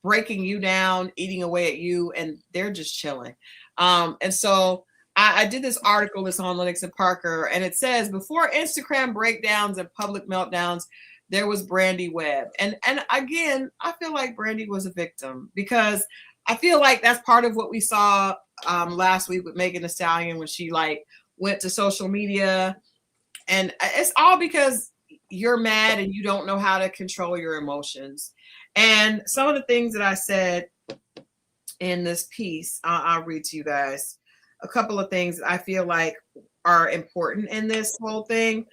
breaking you down, eating away at you, and they're just chilling. And so I did this article that's on Lennox and Parker, and it says, before Instagram breakdowns and public meltdowns, there was Brandy Webb. And again, I feel like Brandy was a victim, because I feel like that's part of what we saw last week with Megan Thee Stallion, when she like went to social media, and it's all because you're mad and you don't know how to control your emotions. And some of the things that I said in this piece, I'll read to you guys a couple of things that I feel like are important in this whole thing.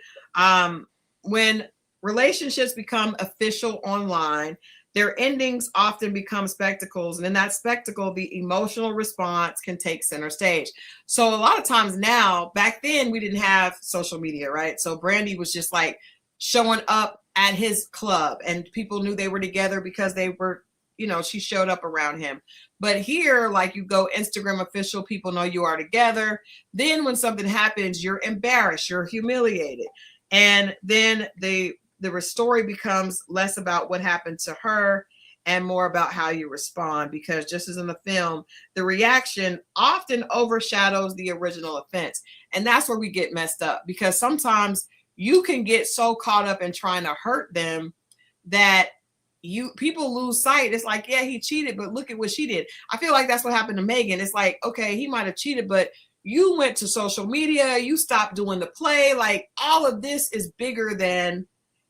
When relationships become official online, their endings often become spectacles. And in that spectacle, the emotional response can take center stage. So a lot of times now, back then, we didn't have social media, right? So Brandy was just like showing up at his club, and people knew they were together because they were, you know, she showed up around him. But here, like, you go Instagram official, people know you are together. Then when something happens, you're embarrassed, you're humiliated. And then the story becomes less about what happened to her and more about how you respond, because just as in the film, the reaction often overshadows the original offense. And that's where we get messed up, because sometimes you can get so caught up in trying to hurt them that people lose sight. It's like, yeah, he cheated, but look at what she did. I feel like that's what happened to Megan. It's like, okay, he might have cheated, but you went to social media, you stopped doing the play. Like, all of this is bigger than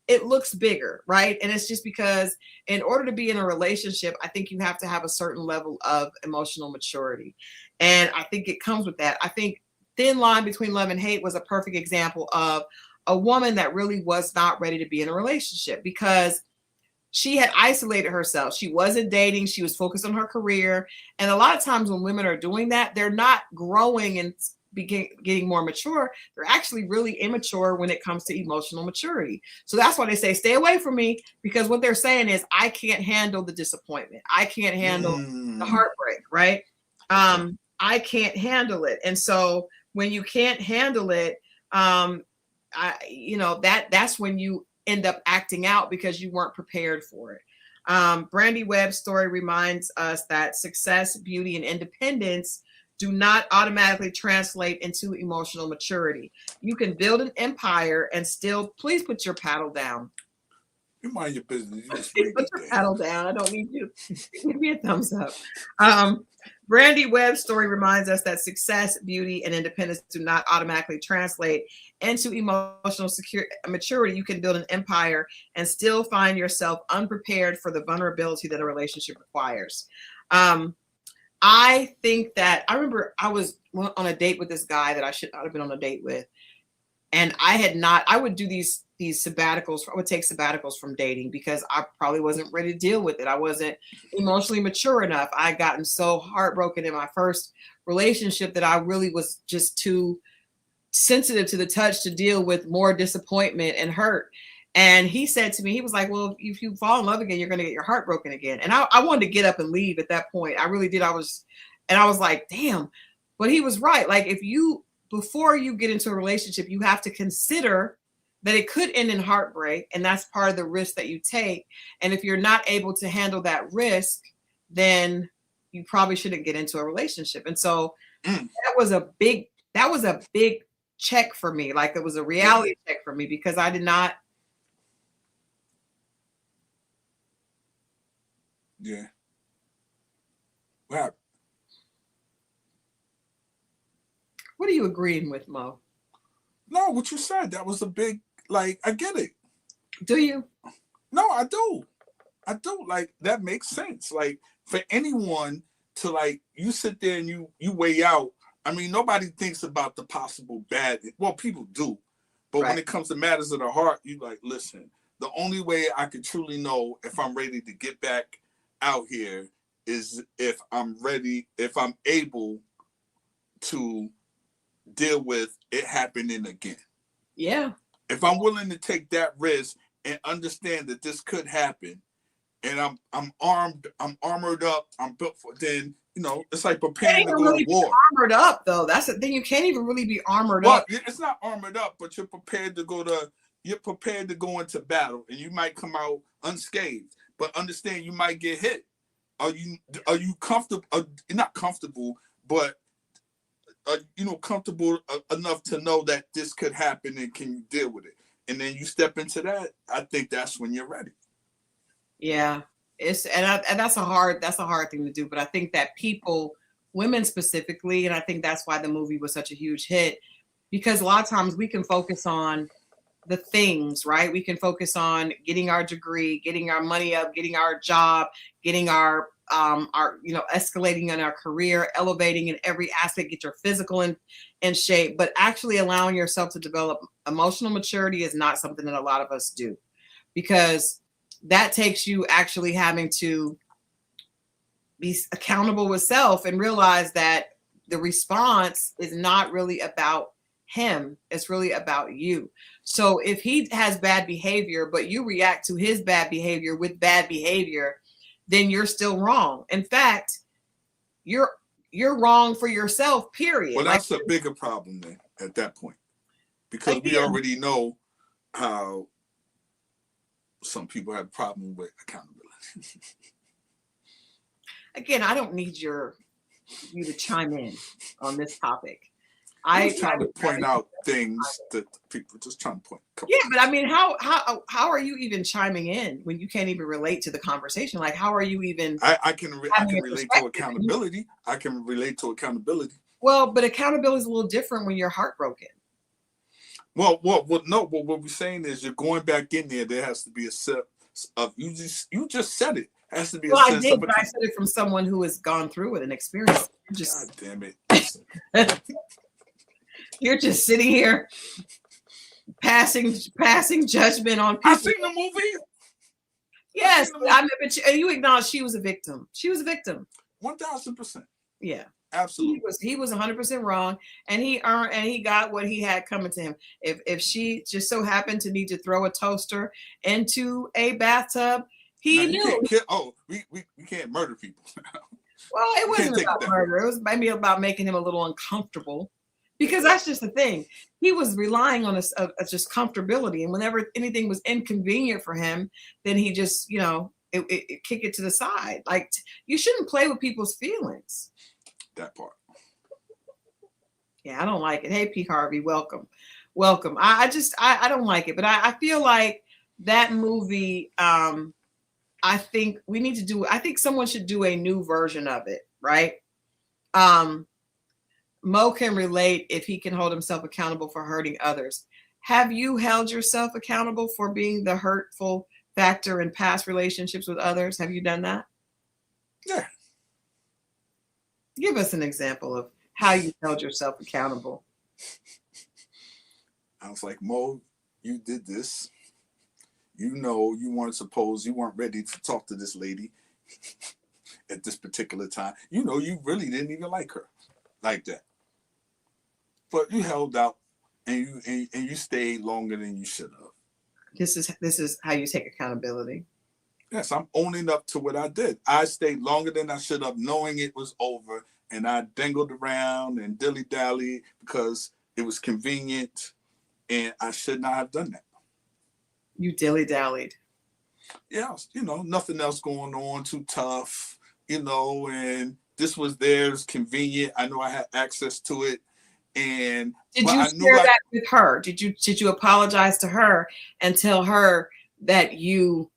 it looks bigger, right? And it's just because in order to be in a relationship, I think you have to have a certain level of emotional maturity. And I think it comes with that. I think Thin Line Between Love and Hate was a perfect example of a woman that really was not ready to be in a relationship, because she had isolated herself. She wasn't dating. She was focused on her career. And a lot of times when women are doing that, they're not growing and getting more mature. They're actually really immature when it comes to emotional maturity. So that's why they say, stay away from me, because what they're saying is, I can't handle the disappointment. I can't handle the heartbreak, right? I can't handle it. And so when you can't handle it, that's when you end up acting out, because you weren't prepared for it. Brandy Webb's story reminds us that success, beauty, and independence do not automatically translate into emotional maturity. You can build an empire and still, please put your paddle down. You mind your business. You just put your paddle down. I don't need you to give me a thumbs up. Brandy Webb's story reminds us that success, beauty, and independence do not automatically translate into emotional maturity. You can build an empire and still find yourself unprepared for the vulnerability that a relationship requires. I think that I remember I was on a date with this guy that I should not have been on a date with. And I would do these sabbaticals. I would take sabbaticals from dating because I probably wasn't ready to deal with it. I wasn't emotionally mature enough. I had gotten so heartbroken in my first relationship that I really was just too sensitive to the touch to deal with more disappointment and hurt. And he said to me, he was like, well, if you fall in love again, you're going to get your heart broken again. And I wanted to get up and leave at that point. I really did. I was like, damn. But he was right. Like before you get into a relationship, you have to consider that it could end in heartbreak. And that's part of the risk that you take. And if you're not able to handle that risk, then you probably shouldn't get into a relationship. And so that was a big check for me. Like it was a reality check for me because I did not. Yeah. Wow. What are you agreeing with, Mo? No, what you said, that was a big, like, I get it. Do you? No, I do. Like, that makes sense. Like, for anyone to, like, you sit there and you weigh out. I mean, nobody thinks about the possible bad. Well, people do. But when it comes to matters of the heart, you like, listen, the only way I can truly know if I'm ready to get back out here is if I'm able to deal with it happening again. Yeah. If I'm willing to take that risk and understand that this could happen, and I'm armored up, I'm built for, then it's like preparing to go to war. Armored up though, that's the thing. You can't even really be armored up. It's not armored up, but you're prepared to go into battle, and you might come out unscathed. But understand, you might get hit. Are you comfortable? You're not comfortable, but comfortable enough to know that this could happen, and can you deal with it? And then you step into that. I think that's when you're ready. Yeah, that's a hard thing to do. But I think that women specifically, and I think that's why the movie was such a huge hit, because a lot of times we can focus on the things, right? We can focus on getting our degree, getting our money up, getting our job, getting our escalating in our career, elevating in every aspect, get your physical in shape, but actually allowing yourself to develop emotional maturity is not something that a lot of us do, because that takes you actually having to be accountable with self and realize that the response is not really about him. It's really about you. So if he has bad behavior, but you react to his bad behavior with bad behavior, then you're still wrong. In fact, you're wrong for yourself, period. Well, that's a bigger problem then at that point, because we already know how some people have a problem with accountability. Again, I don't need you to chime in on this topic. I'm trying to point out things that people just trying to point. Yeah, but I mean, how are you even chiming in when you can't even relate to the conversation? Like, how are you even? I can relate to accountability. I can relate to accountability. Well, but accountability is a little different when you're heartbroken. Well, no. But what we're saying is, you're going back in there. There has to be a set of you just said it. Has to be. Well, I did, but I said it from someone who has gone through it and experienced it. God damn it. You're just sitting here passing judgment on people. I've seen the movie. Yes, I mean, but you acknowledge she was a victim. She was a victim. 1000%. Yeah, absolutely. He was 100% wrong, and he got what he had coming to him. If she just so happened to need to throw a toaster into a bathtub, he knew. We can't murder people. Well, it wasn't about murder. It was maybe about making him a little uncomfortable. Because that's just the thing. He was relying on a just comfortability. And whenever anything was inconvenient for him, then he just, it kick it to the side. Like, you shouldn't play with people's feelings. That part. Yeah, I don't like it. Hey, P. Harvey, welcome. I don't like it. But I feel like that movie, I think someone should do a new version of it, right? Um, Mo can relate if he can hold himself accountable for hurting others. Have you held yourself accountable for being the hurtful factor in past relationships with others? Have you done that? Yeah. Give us an example of how you held yourself accountable. I was like, Mo, you did this. You know, you weren't ready to talk to this lady at this particular time. You know, you really didn't even like her like that. But you held out and you stayed longer than you should have. This is how you take accountability. Yes, I'm owning up to what I did. I stayed longer than I should have, knowing it was over, and I dangled around and dilly-dally because it was convenient, and I should not have done that. You dilly-dallied. Yeah, you know, nothing else going on, too tough, you know, and this was theirs, convenient. I know I had access to it, and did but you I share knew that with her? Did you apologize to her and tell her that you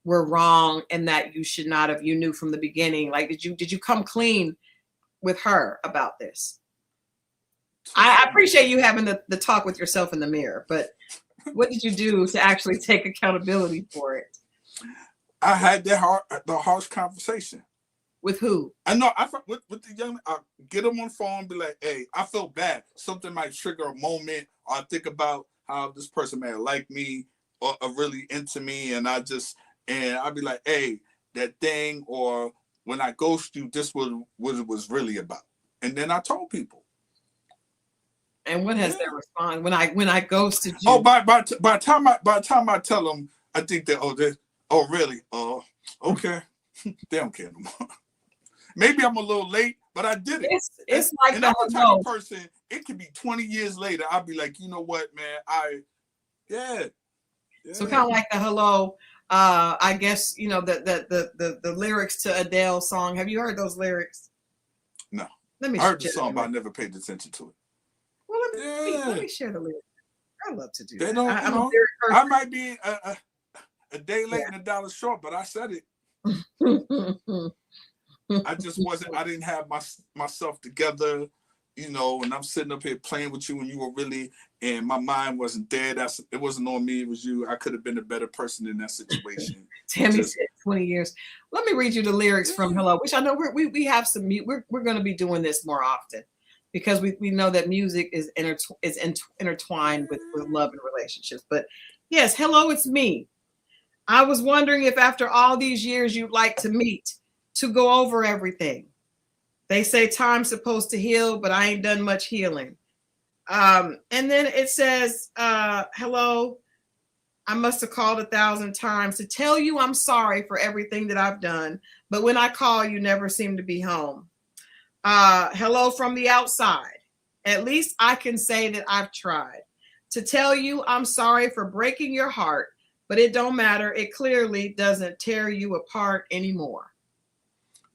were wrong and that you should not have, you knew from the beginning? Like, did you come clean with her about this? I appreciate you having the talk with yourself in the mirror, but what did you do to actually take accountability for it? I had the harsh conversation. With who? I know. With the young, I get them on the phone, be like, "Hey, I feel bad. Something might trigger a moment, or I think about how this person may like me or are really into me, and I'd be like, "Hey, that thing, or when I ghost you, this was what it was really about." And then I told people. And what has their response when I ghosted you? Oh, by the time I tell them, I think that oh really? Oh, okay. They don't care no more. Maybe I'm a little late, but I did it. It's like and I'm the type of person, it could be 20 years later, I'll be like, you know what, man, yeah. So kind of like the hello, I guess, you know, the lyrics to Adele's song. Have you heard those lyrics? No. I heard the song, but I never paid attention to it. Well, let me share the lyrics. I love to do that. I might be a day late and $1 short, but I said it. I just wasn't. I didn't have myself together, you know. And I'm sitting up here playing with you, and you were really, and my mind wasn't there. It wasn't on me. It was you. I could have been a better person in that situation. Tammy said 20 years. Let me read you the lyrics from Hello, which I know we have some. We're going to be doing this more often because we know that music is intertwined with love and relationships. But yes, hello, it's me. I was wondering if after all these years you'd like to meet. To go over everything. They say time's supposed to heal, but I ain't done much healing. And then it says, hello, I must have called 1,000 times to tell you I'm sorry for everything that I've done. But when I call, you never seem to be home. Hello from the outside. At least I can say that I've tried to tell you I'm sorry for breaking your heart, but it don't matter. It clearly doesn't tear you apart anymore.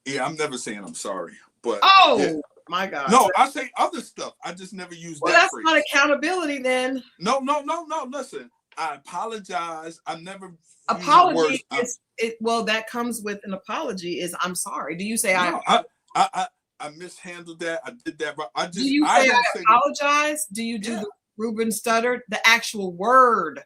Yeah, I'm never saying I'm sorry, but my God. No, I say other stuff. I just never use that that's phrase. Not accountability then. No. Listen, I apologize. I never apology that comes with an apology is I'm sorry. Do you say I mishandled that? I did that, but I apologize? Do you do the Ruben stuttered, the actual word?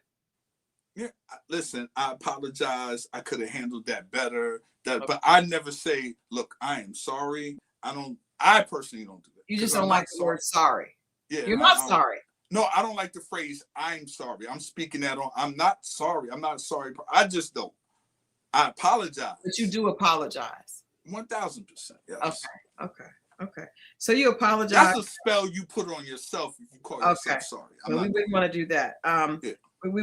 Yeah, listen, I apologize. I could have handled that better. But I never say, look, I am sorry. I personally don't do that. You just don't like the word sorry. Yeah. You're not sorry. No, I don't like the phrase I'm sorry. I'm speaking that on. I'm not sorry. I'm not sorry. I just don't. I apologize. But you do apologize. 1,000%. Yes. Okay. So you apologize. That's a spell you put on yourself if you call yourself sorry. We wouldn't want to do that. We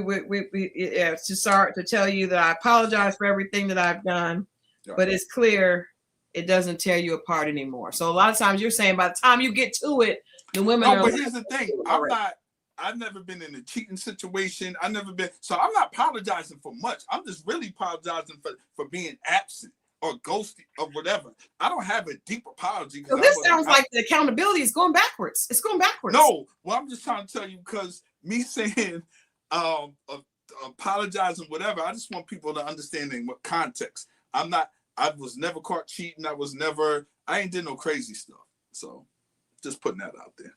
sorry to tell you that I apologize for everything that I've done. But it's clear it doesn't tear you apart anymore. So a lot of times you're saying by the time you get to it, the women are. But here's the thing: I've never been in a cheating situation. So I'm not apologizing for much. I'm just really apologizing for being absent or ghosting or whatever. I don't have a deep apology. So this sounds like the accountability is going backwards. It's going backwards. No, well, I'm just trying to tell you because me saying apologizing, whatever. I just want people to understand in what context. I was never caught cheating. I ain't did no crazy stuff. So just putting that out there.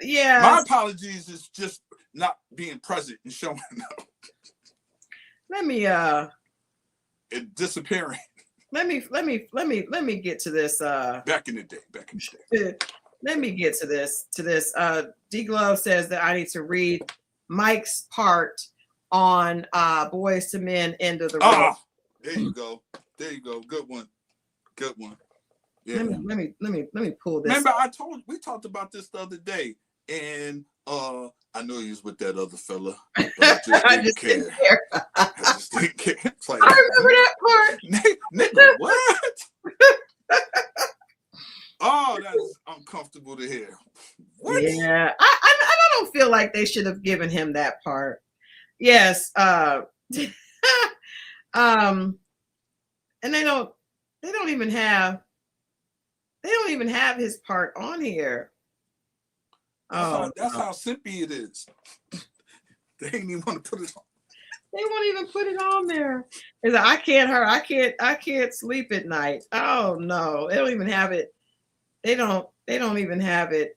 Yeah. My apologies is just not being present and showing up. Let me and disappearing. Let me get to this. Back in the day. Let me get to this. D Glove says that I need to read Mike's part on Boys to Men End of the Road. There you go. Good one. Yeah. Let me pull this. Remember, we talked about this the other day, and I know he was with that other fella, but I just didn't care. I just didn't care. It's like, I remember that part. Nigga, what? Oh, that's uncomfortable to hear. What? Yeah, I don't feel like they should have given him that part. Yes. And they don't even have his part on here. That's how simpy it is. They ain't even want to put it on. They won't even put it on there. It's like, I can't sleep at night. Oh no, they don't even have it. They don't even have it.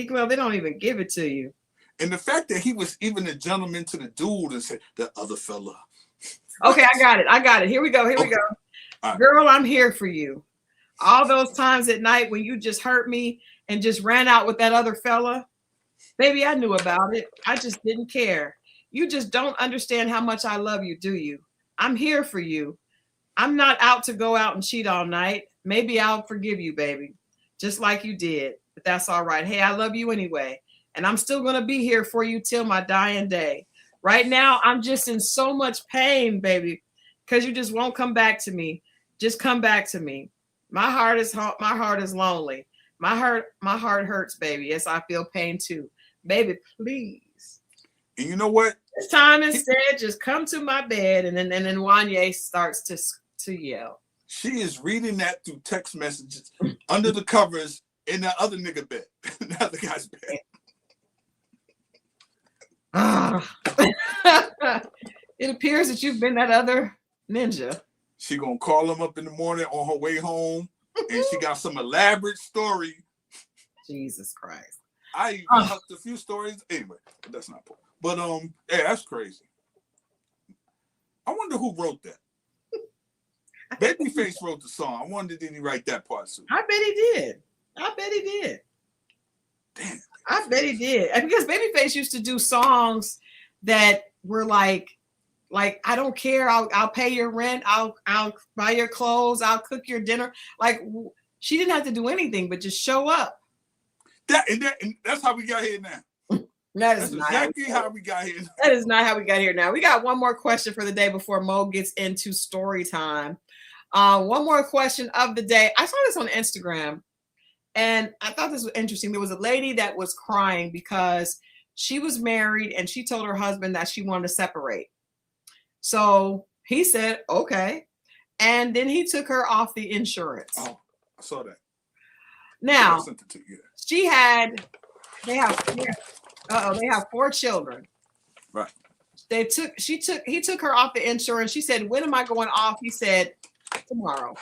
Well, they don't even give it to you. And the fact that he was even a gentleman to the dude and said, the other fella. Okay, I got it. Here we go. Right. Girl, I'm here for you. All those times at night when you just hurt me and just ran out with that other fella, baby, I knew about it. I just didn't care. You just don't understand how much I love you, do you? I'm here for you. I'm not out to go out and cheat all night. Maybe I'll forgive you, baby, just like you did. But that's all right. Hey, I love you anyway. And I'm still going to be here for you till my dying day. Right now, I'm just in so much pain, baby, because you just won't come back to me. Just come back to me. My heart is lonely. My heart hurts, baby. Yes, I feel pain too. Baby, please. And you know what? This time instead, just come to my bed. And then Wanye starts to yell. She is reading that through text messages under the covers in that other nigga bed. The other guy's bed. It appears that you've been that other ninja. She gonna call him up in the morning on her way home, and she got some elaborate story. Jesus Christ! I even hucked a few stories anyway, but that's not important. But yeah, that's crazy. I wonder who wrote that. Babyface wrote the song. I wonder did he write that part too? I bet he did. Damn. I bet he did. And because Babyface used to do songs that were like I don't care. I'll pay your rent. I'll buy your clothes. I'll cook your dinner. Like she didn't have to do anything but just show up. And that's how we got here now. That's exactly how we got here. That is not how we got here now. We got one more question for the day before Mo gets into story time. One more question of the day. I saw this on Instagram and I thought this was interesting. There was a lady that was crying because she was married and she told her husband that she wanted to separate. So he said, okay. And then he took her off the insurance. Oh, I saw that. Now, they have 4 children. Right. He took her off the insurance. She said, when am I going off? He said, tomorrow.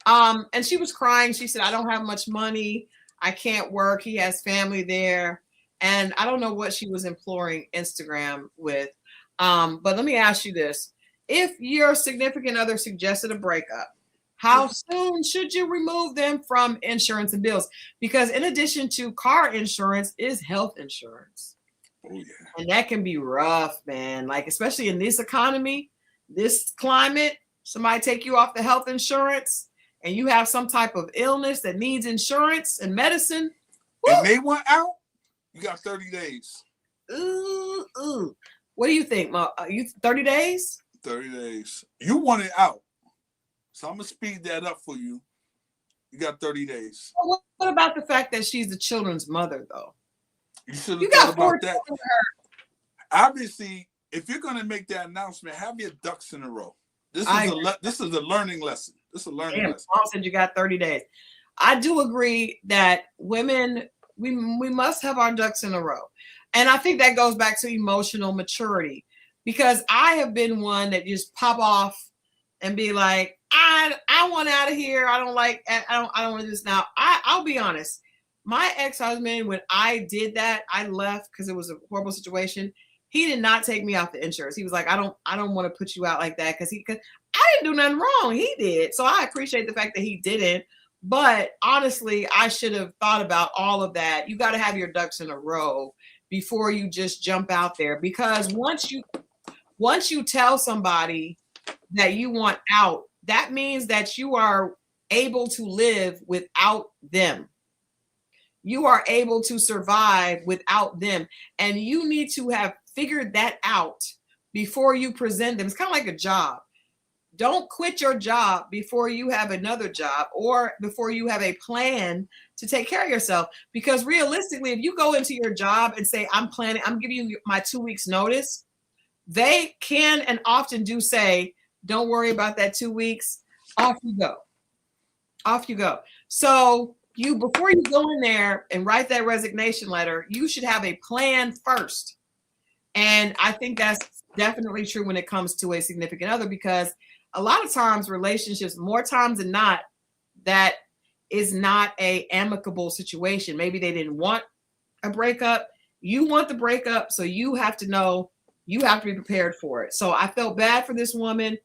And she was crying. She said, I don't have much money. I can't work. He has family there. And I don't know what she was imploring Instagram with. But let me ask you this. If your significant other suggested a breakup, how soon should you remove them from insurance and bills? Because in addition to car insurance is health insurance. Oh, yeah. And that can be rough, man. Like, especially in this economy, this climate, somebody take you off the health insurance and you have some type of illness that needs insurance and medicine. Woo! And they want out, you got 30 days. Ooh. What do you think, Mo? You 30 days? 30 days. You want it out. So I'm going to speed that up for you. You got 30 days. Well, what about the fact that she's the children's mother, though? You should have thought about that. Obviously, if you're going to make that announcement, have your ducks in a row. This is a learning lesson. This is a learning lesson. Mom said you got 30 days. I do agree that women, we must have our ducks in a row. And I think that goes back to emotional maturity, because I have been one that just pop off and be like, I want out of here. I don't want to do this now. I'll be honest. My ex-husband, when I did that, I left because it was a horrible situation. He did not take me off the insurance. He was like, I don't want to put you out like that because I didn't do nothing wrong. He did. So I appreciate the fact that he didn't. But honestly, I should have thought about all of that. You got to have your ducks in a row before you just jump out there, because once you tell somebody that you want out, that means that you are able to live without them. You are able to survive without them. And you need to have figured that out before you present them. It's kind of like a job. Don't quit your job before you have another job or before you have a plan to take care of yourself. Because realistically, if you go into your job and say, I'm giving you my 2 weeks notice, they can and often do say, don't worry about that 2 weeks. Off you go. Off you go. So before you go in there and write that resignation letter, you should have a plan first. And I think that's definitely true when it comes to a significant other, because a lot of times relationships, more times than not, that is not a amicable situation. Maybe they didn't want a breakup. You want the breakup. So you have to know, you have to be prepared for it. So I felt bad for this woman.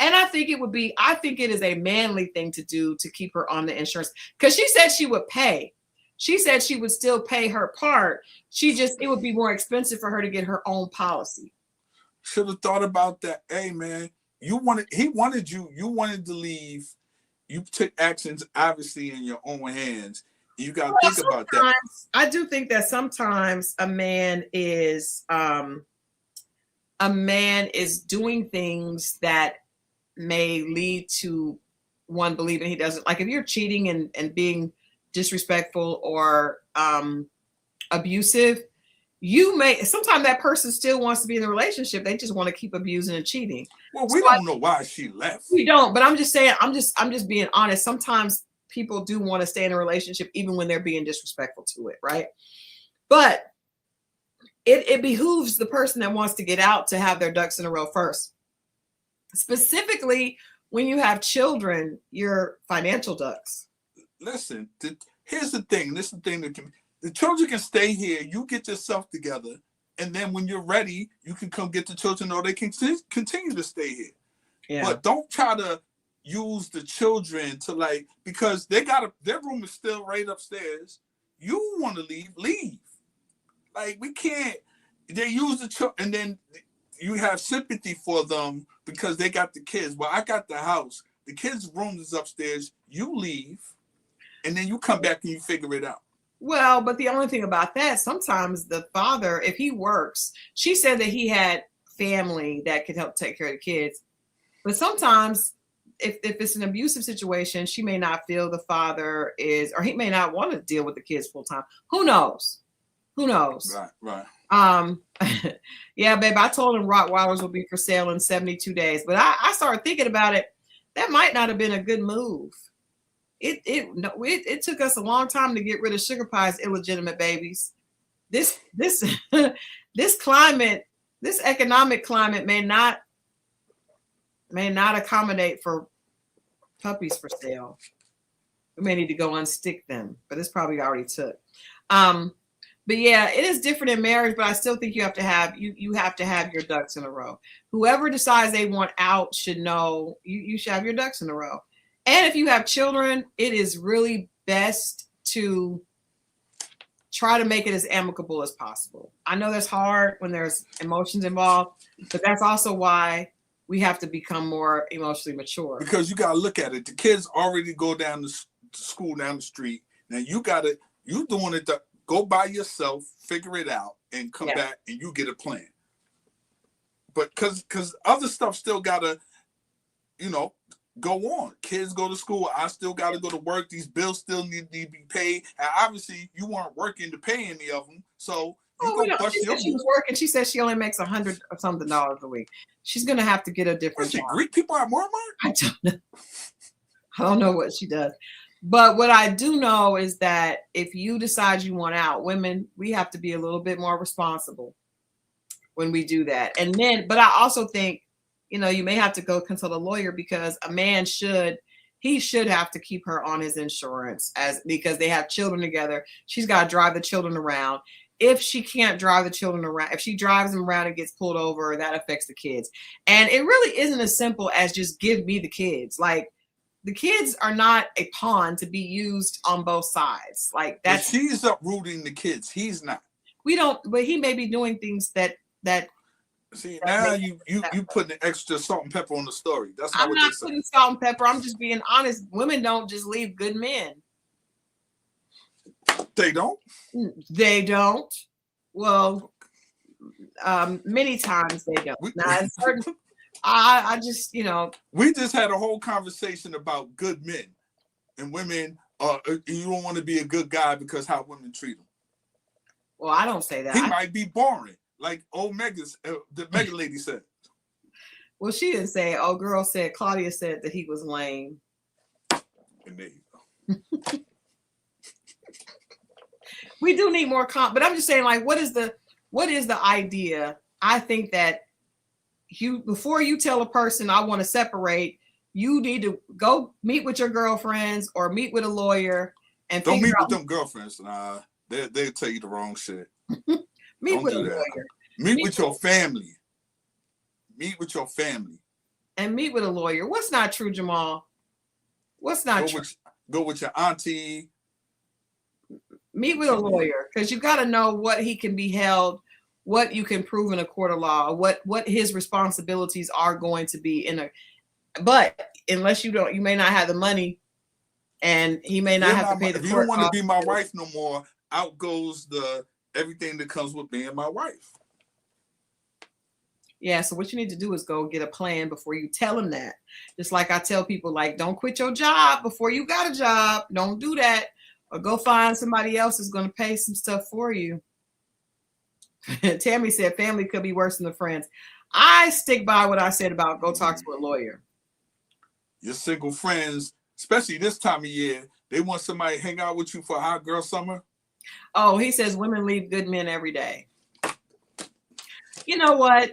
And I think it is a manly thing to do to keep her on the insurance, because she said she would pay. She said she would still pay her part. It would be more expensive for her to get her own policy. Should have thought about that. Hey, man, he wanted to leave. You took actions obviously in your own hands. You got to think about that. I do think that sometimes a man is doing things that may lead to one believing he doesn't. Like if you're cheating and being disrespectful or abusive, sometimes that person still wants to be in a relationship. They just want to keep abusing and cheating. Well, we don't know why she left. We don't, but I'm just saying, I'm just being honest. Sometimes people do want to stay in a relationship even when they're being disrespectful to it, right? But it behooves the person that wants to get out to have their ducks in a row first. Specifically, when you have children, your financial ducks. Listen, here's the thing. This is the thing the children can stay here. You get yourself together, and then when you're ready, you can come get the children, or they can continue to stay here. Yeah. But don't try to use the children to because their room is still right upstairs. You want to leave. Like we can't. They use the children, and then you have sympathy for them because they got the kids. Well, I got the house. The kids' room is upstairs. You leave, and then you come back and you figure it out. Well, but the only thing about that, sometimes the father, if he works, she said that he had family that could help take care of the kids. But sometimes if it's an abusive situation, she may not feel the father or he may not want to deal with the kids full time. Who knows? Right. Yeah, babe, I told him Rottweilers will be for sale in 72 days. But I started thinking about it. That might not have been a good move. It took us a long time to get rid of Sugar Pie's illegitimate babies. This climate, this economic climate may not accommodate for puppies for sale. We may need to go unstick them, but it's probably already took. But yeah, it is different in marriage, but I still think you have to have your ducks in a row. Whoever decides they want out should know you should have your ducks in a row. And if you have children, it is really best to try to make it as amicable as possible. I know that's hard when there's emotions involved, but that's also why we have to become more emotionally mature. Because you got to look at it. The kids already go down to school down the street. Now you doing it to go by yourself, figure it out, and come back and you get a plan. But because other stuff still got to, go on. Kids go to school. I still got to go to work. These bills still need to be paid. And obviously, you weren't working to pay any of them. So she was working. She said she only makes $100 or something a week. She's going to have to get a different job. Greek people at Walmart? I don't know what she does. But what I do know is that if you decide you want out, women, we have to be a little bit more responsible when we do that. And then, but I also think you know, you may have to go consult a lawyer, because a man should have to keep her on his insurance, as because they have children together. She's got to drive the children around. If she can't drive the children around, if she drives them around and gets pulled over, that affects the kids. And it really isn't as simple as just give me the kids. Like, the kids are not a pawn to be used on both sides. Like, that's, but she's uprooting the kids. He's not. we don't, but he may be doing things that See, now you putting extra salt and pepper on the story. That's not I'm what not they putting say. salt and pepper. I'm just being honest. Women don't just leave good men. They don't? They don't. Well, many times they don't. Now, it's certain, I just, you know. We just had a whole conversation about good men and women. You don't want to be a good guy because how women treat him. Well, I don't say that. He might be boring, like old the Mega lady said. Well, she didn't say it. Oh, girl said, Claudia said that he was lame. And there you go. We do need more but I'm just saying, like, what is the idea? I think that before you tell a person I want to separate, you need to go meet with your girlfriends or meet with a lawyer and don't meet with them girlfriends. Nah, they'll tell you the wrong shit. Meet with a lawyer. Meet with your family. Meet with your family. And meet with a lawyer. What's not true, Jamal? What's not true? Go with your auntie. Meet with a lawyer, because you got to know what he can be held, what you can prove in a court of law, what his responsibilities are going to be but unless you may not have the money, and he may not have to pay the court. If you don't want to be my wife no more, out goes everything that comes with being my wife. Yeah, so what you need to do is go get a plan before you tell him that. Just like I tell people, like, don't quit your job before you got a job. Don't do that. Or go find somebody else who's going to pay some stuff for you. Tammy said family could be worse than the friends. I stick by what I said about go talk to a lawyer. Your single friends, especially this time of year, they want somebody to hang out with you for a hot girl summer. Oh, he says women leave good men every day. You know what?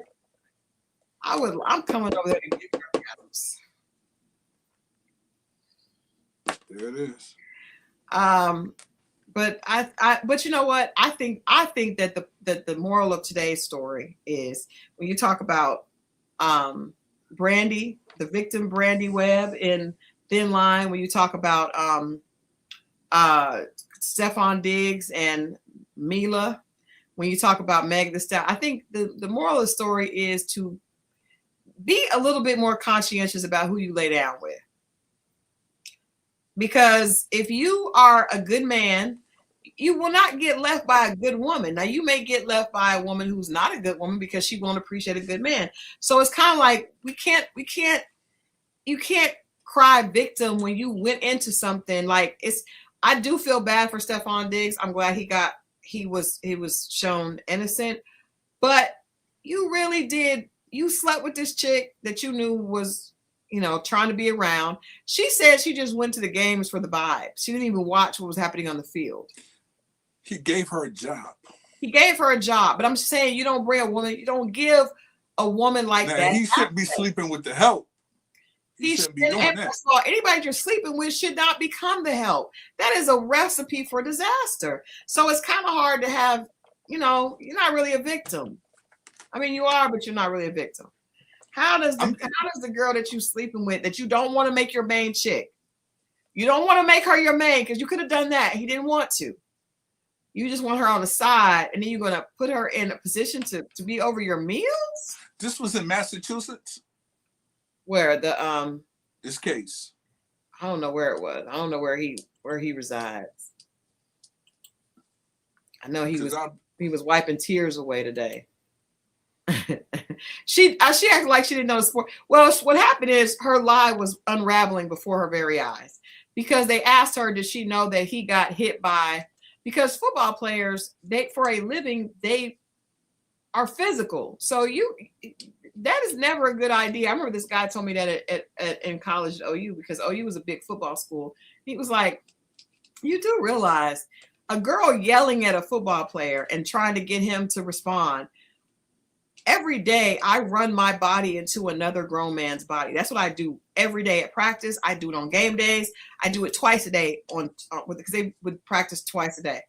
I'm coming over there to get your house. There it is. But you know what? I think that the moral of today's story is, when you talk about Brandy, the victim Brandy Webb in Thin Line, when you talk about Stephon Diggs and Mila, when you talk about Meg Thee Stallion, I think the moral of the story is to be a little bit more conscientious about who you lay down with. Because if you are a good man, you will not get left by a good woman. Now, you may get left by a woman who's not a good woman because she won't appreciate a good man. So it's kind of like you can't cry victim when you went into something. Like, I do feel bad for Stephon Diggs. I'm glad he was shown innocent, but you really did. You slept with this chick that you knew was, trying to be around. She said she just went to the games for the vibe. She didn't even watch what was happening on the field. He gave her a job. But I'm saying, you don't bring a woman, you don't give a woman like that. He shouldn't be sleeping with the help. He shouldn't be doing that. First of all, anybody you're sleeping with should not become the help. That is a recipe for disaster. So it's kind of hard to have, you're not really a victim. I mean, you are, but you're not really a victim. How does the girl that you're sleeping with, that you don't want to make your main chick, you don't want to make her your main, because you could have done that. He didn't want to. You just want her on the side, and then you're going to put her in a position to be over your meals? This was in Massachusetts? Where this case? I don't know where it was. I don't know where he resides. I know he was wiping tears away today. She acted like she didn't know the sport. Well, what happened is her lie was unraveling before her very eyes, because they asked her, did she know that he got hit by, because football players, for a living, they are physical. So that is never a good idea. I remember this guy told me that in college at OU, because OU was a big football school. He was like, you do realize a girl yelling at a football player and trying to get him to respond, every day I run my body into another grown man's body. That's what I do every day at practice. I do it on game days. I do it twice a day because they would practice twice a day.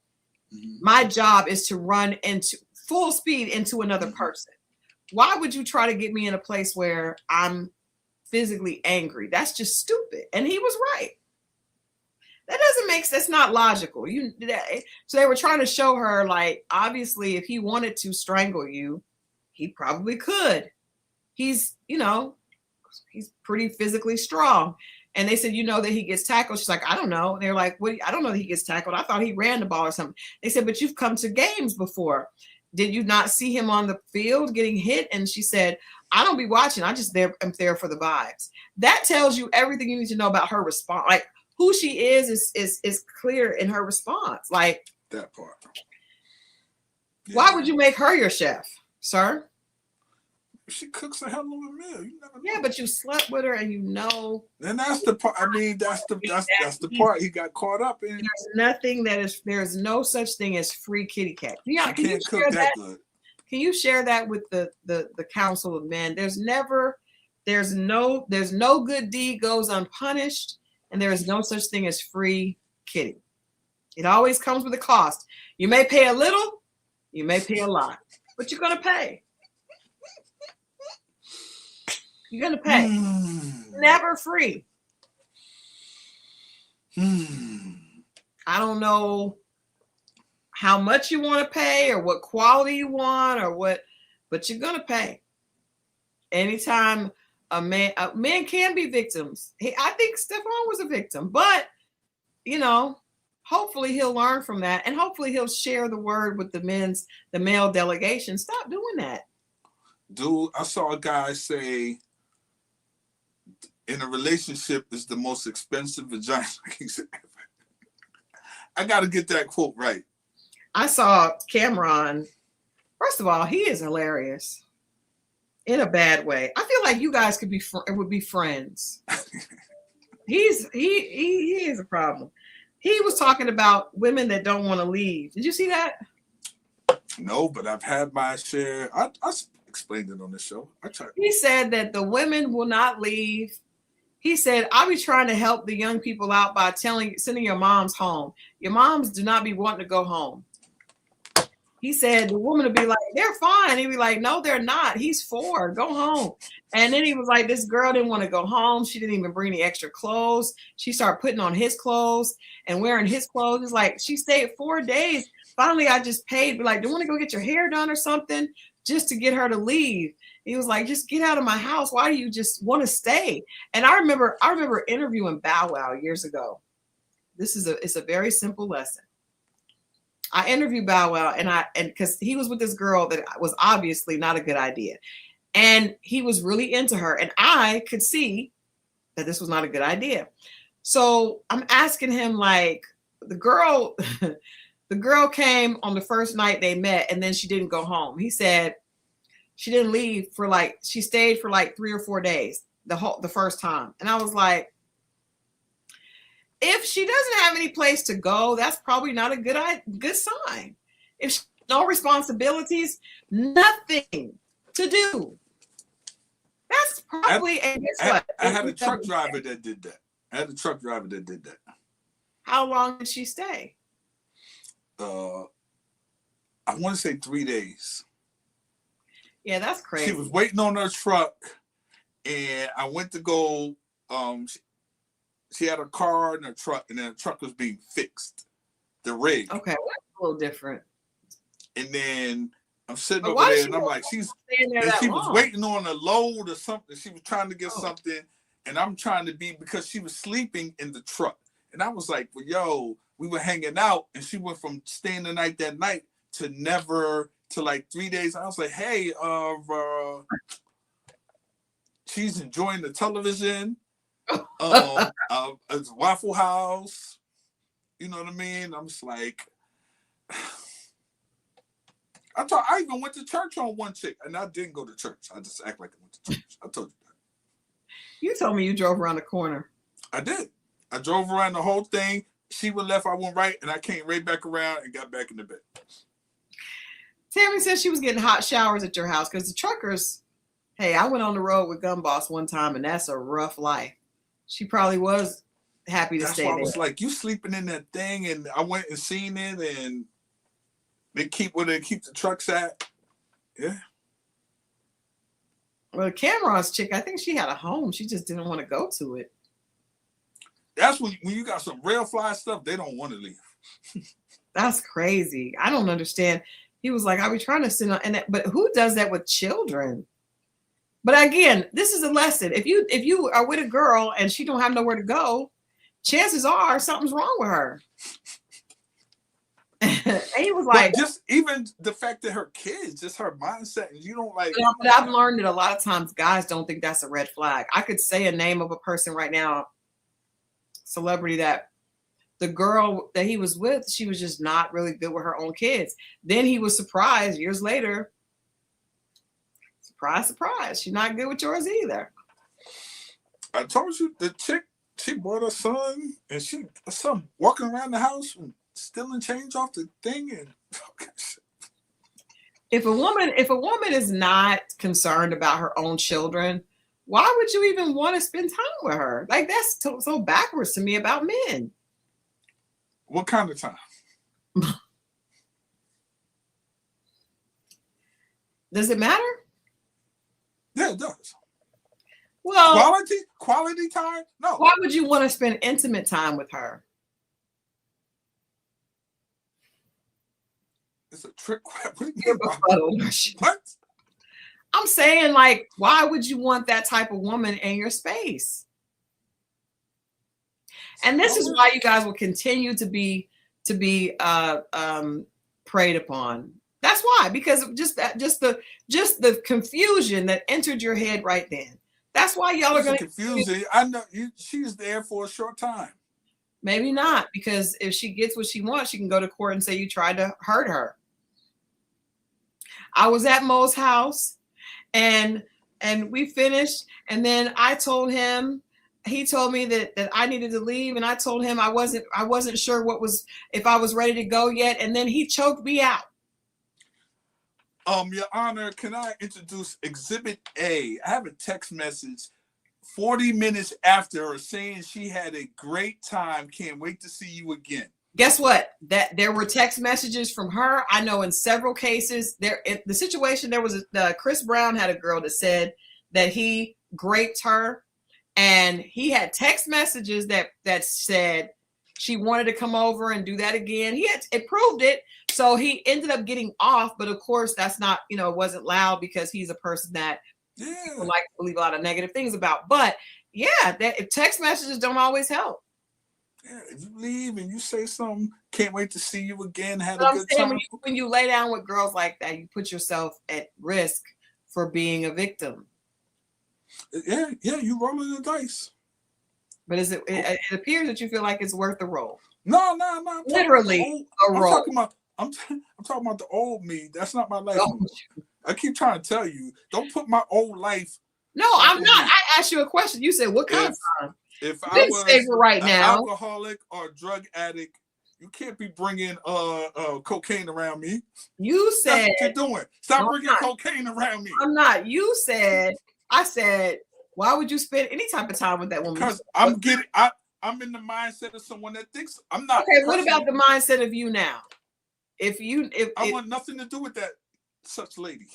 Mm-hmm. My job is to run into full speed into another mm-hmm. person. Why would you try to get me in a place where I'm physically angry? That's just stupid. And he was right. That doesn't make sense. That's not logical. So they were trying to show her, like, obviously, if he wanted to strangle you, he probably could. He's, he's pretty physically strong. And they said, that he gets tackled. She's like, I don't know. And they're like, what? I don't know that he gets tackled. I thought he ran the ball or something. They said, but you've come to games before. Did you not see him on the field getting hit? And she said, I don't be watching. I'm there for the vibes. That tells you everything you need to know about her response. Like, who she is clear in her response. Like, that part. Yeah. Why would you make her your chef, sir? She cooks a hell of a meal. You never know. Yeah, but you slept with her, and And that's the part. I mean, that's the part he got caught up in. There's no such thing as free kitty cat. Yeah, can you cook that good. Can you share that with the council of men? There's no good deed goes unpunished, and there is no such thing as free kitty. It always comes with a cost. You may pay a little, you may pay a lot, but you're gonna pay. You're gonna pay. Never free. I don't know how much you want to pay or what quality you want or what, but you're gonna pay. Anytime a man can be victims. I think Stephon was a victim, but hopefully he'll learn from that, and hopefully he'll share the word with the male delegation. Stop doing that. Dude, I saw a guy say, in a relationship is the most expensive vagina he's ever. I got to get that quote right. I saw Cameron. First of all, he is hilarious in a bad way. I feel like you guys would be friends. He is a problem. He was talking about women that don't want to leave. Did you see that? No, but I've had my share. I explained it on the show. He said that the women will not leave. He said, I'll be trying to help the young people out by sending your moms home. Your moms do not be wanting to go home. He said the woman would be like, they're fine. He'd be like, no, they're not. He's 4. Go home. And then he was like, this girl didn't want to go home. She didn't even bring any extra clothes. She started putting on his clothes and wearing his clothes. It's like she stayed 4 days. Finally, I just paid. Be like, do you want to go get your hair done or something just to get her to leave? He was like, just get out of my house. Why do you just want to stay? And I remember interviewing Bow Wow years ago. It's a very simple lesson. I interviewed Bow Wow and because he was with this girl that was obviously not a good idea. And he was really into her. And I could see that this was not a good idea. So I'm asking him, like, the girl came on the first night they met and then she didn't go home. He said she didn't leave she stayed for 3 or 4 days the first time. And I was like, if she doesn't have any place to go, that's probably not a good sign. If she has no responsibilities, nothing to do, that's probably I had a truck driver that did that. How long did she stay? I want to say 3 days. Yeah, that's crazy. She was waiting on her truck, and I went to go. She had a car and a truck, and then the truck was being fixed, the rig. Okay, well, that's a little different. And then I'm sitting over there, and I'm like, she was waiting on a load or something. She was trying to get something, and I'm trying to because she was sleeping in the truck. And I was like, well, yo, we were hanging out, and she went from staying the night that night to 3 days. I was like, hey, she's enjoying the television. It's Waffle House. You know what I mean? I'm just like, I even went to church on one chick, and I didn't go to church. I just act like I went to church. I told you that. You told me you drove around the corner. I did. I drove around the whole thing. She went left, I went right, and I came right back around and got back in the bed. Tammy said she was getting hot showers at your house because the truckers. Hey, I went on the road with Gun Boss one time, and that's a rough life. She probably was happy to That's stay why I there. was like, you sleeping in that thing, and I went and seen it, and they keep where they keep the trucks at. Yeah. Well, Cameron's chick, I think she had a home. She just didn't want to go to it. That's when you got some real fly stuff, they don't want to leave. That's crazy. I don't understand. He was like, I be trying to sit on, but who does that with children? But again, this is a lesson. If you are with a girl and she don't have nowhere to go, chances are something's wrong with her. And he was like, but just even the fact that her kids, just her mindset, and you don't like. But I've learned that a lot of times guys don't think that's a red flag. I could say a name of a person right now, celebrity, that the girl that he was with, she was just not really good with her own kids. Then he was surprised years later. Surprise, surprise. She's not good with yours either. I told you the chick, she brought her son, and her son walking around the house and stealing change off the thing. And if a woman is not concerned about her own children, why would you even want to spend time with her? Like, that's so backwards to me about men. What kind of time? Does it matter? Yeah, it does. Well, quality time? No. Why would you want to spend intimate time with her? It's a trick. What? I'm saying, like, why would you want that type of woman in your space? And this is why you guys will continue to be preyed upon. That's why, because of just the confusion that entered your head right then. That's why y'all are going to confuse it. I know she's there for a short time. Maybe not, because if she gets what she wants, she can go to court and say you tried to hurt her. I was at Mo's house, and we finished, and then I told him. He told me that I needed to leave, and I told him I wasn't sure if I was ready to go yet, and then he choked me out. Your Honor, can I introduce Exhibit A? I have a text message 40 minutes after her saying she had a great time. Can't wait to see you again. Guess what? That there were text messages from her. I know in several cases the situation, there was Chris Brown had a girl that said that he raped her, and he had text messages that said she wanted to come over and do that again. It proved it. So he ended up getting off, but of course that's not, it wasn't loud because he's a person that people like to believe a lot of negative things about. But yeah, that text messages don't always help. Yeah, if you leave and you say something, can't wait to see you again, had a good time. When you lay down with girls like that, you put yourself at risk for being a victim. Yeah, you rolling the dice. But it appears that you feel like it's worth the roll. No. Literally a roll. I'm talking about the old me. That's not my life. I keep trying to tell you, don't put my old life. No, I'm not. I asked you a question. You said, what kind of time? If I was right now, alcoholic or drug addict, you can't be bringing cocaine around me. You said, that's what you're doing. Stop bringing cocaine around me. I'm not. I said, why would you spend any type of time with that woman? Because I'm in the mindset of someone that thinks I'm not. Okay, what about the mindset of you now? If I want nothing to do with that such lady.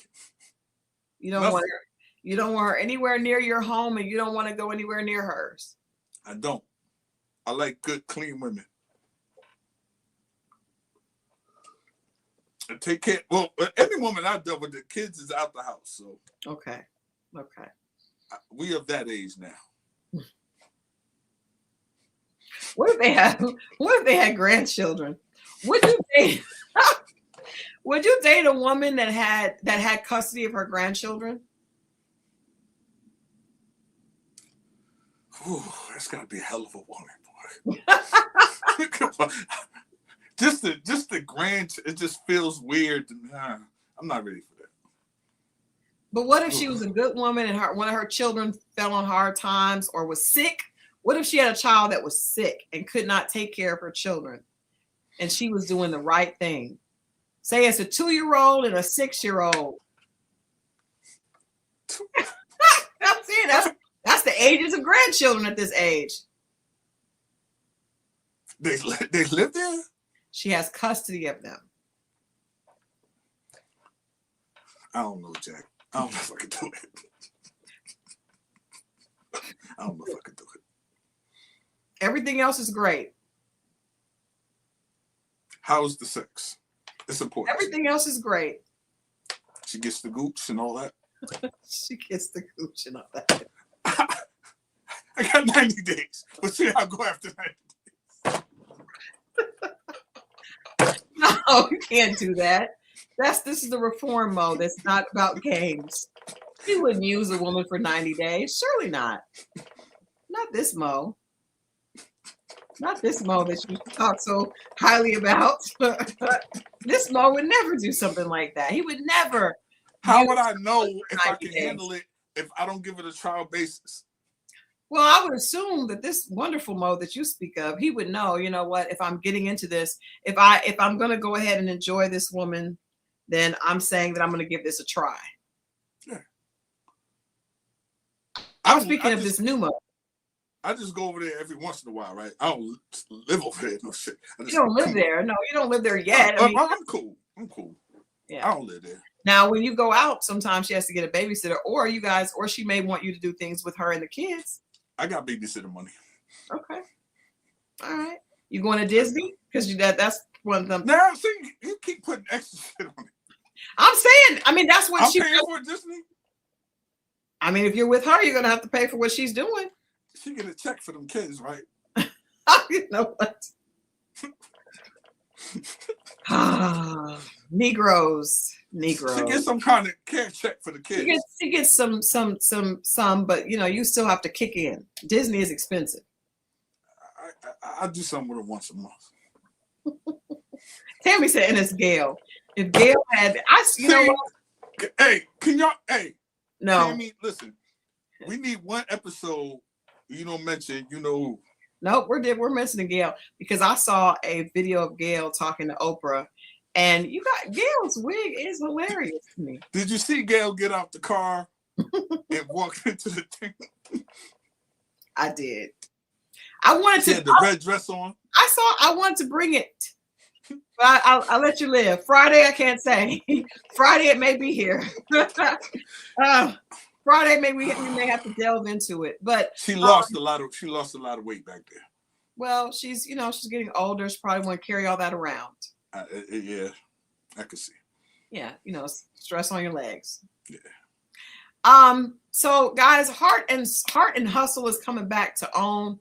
You don't want her. You don't want her anywhere near your home, and you don't want to go anywhere near hers. I don't. I like good, clean women. And take care. Well, any woman I've dealt with, the kids is out the house. So okay. We of that age now. What if they had grandchildren? Would you date a woman that had custody of her grandchildren? Ooh, that's gotta be a hell of a woman, boy. just the grand, it just feels weird. I'm not ready for that. But what if she was a good woman and one of her children fell on hard times or was sick? What if she had a child that was sick and could not take care of her children, and she was doing the right thing? Say it's a 2-year-old and a 6-year-old. I'm saying that's the ages of grandchildren at this age. They live there? She has custody of them. I don't know, Jack. I don't know if I can do it. I don't know if I can do it. Everything else is great. How's the sex? It's important. Everything else is great. She gets the gooch and all that. She gets the gooch and all that. I got 90 days. But see, I'll go after 90 days. No, you can't do that. This is the reform mode. That's not about games. You wouldn't use a woman for 90 days. Surely not. Not this Mo. Not this Mo that you talk so highly about. This Mo would never do something like that. He would never. How would I know if I can handle it if I don't give it a trial basis? Well, I would assume that this wonderful Mo that you speak of, he would know, you know what, if I'm getting into this, if I'm going to go ahead and enjoy this woman, then I'm saying that I'm going to give this a try. Yeah. I'm speaking of this new Mo. I just go over there every once in a while, right? I don't live over there, no shit. You don't live there. No, you don't live there yet. I mean, I'm cool. I'm cool. Yeah. I don't live there. Now, when you go out, sometimes she has to get a babysitter, or she may want you to do things with her and the kids. I got babysitter money. Okay. All right. You going to Disney? Because that's one of them. Now, see, you keep putting extra shit on it. I'm saying, I mean, that's what I'm paying for Disney. I mean, if you're with her, you're going to have to pay for what she's doing. She get a check for them kids, right? You know what? Negroes. She gets some kind of care check for the kids. She gets some, but you still have to kick in. Disney is expensive. I do something with her once a month. Tammy said, and it's Gail. If Gail had, know what? Hey, can y'all? Hey, no. Tammy, listen. We need one episode. You don't mention. You know who? Nope, we're mentioning Gail because I saw a video of Gail talking to Oprah. And Gail's wig is hilarious to me. Did you see Gail get out the car and walk into the thing? I did. I wanted she to. Had the red dress on. I wanted to bring it, but I'll let you live. Friday, I can't say. Friday, it may be here. Friday, maybe we may have to delve into it. But she lost a lot of weight back there. Well, she's getting older. She probably won't carry all that around. Yeah, I can see. Yeah, stress on your legs. Yeah. So guys, Heart and Hustle is coming back to OWN.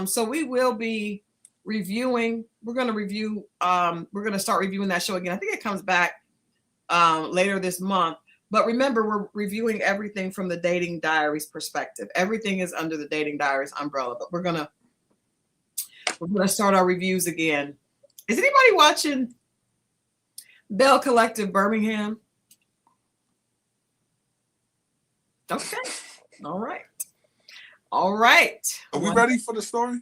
So we will be reviewing. We're going to start reviewing that show again. I think it comes back later this month. But remember, we're reviewing everything from the Dating Diaries perspective. Everything is under the Dating Diaries umbrella. But we're gonna start our reviews again. Is anybody watching Bell Collective Birmingham? Okay. All right. Are we ready for the story?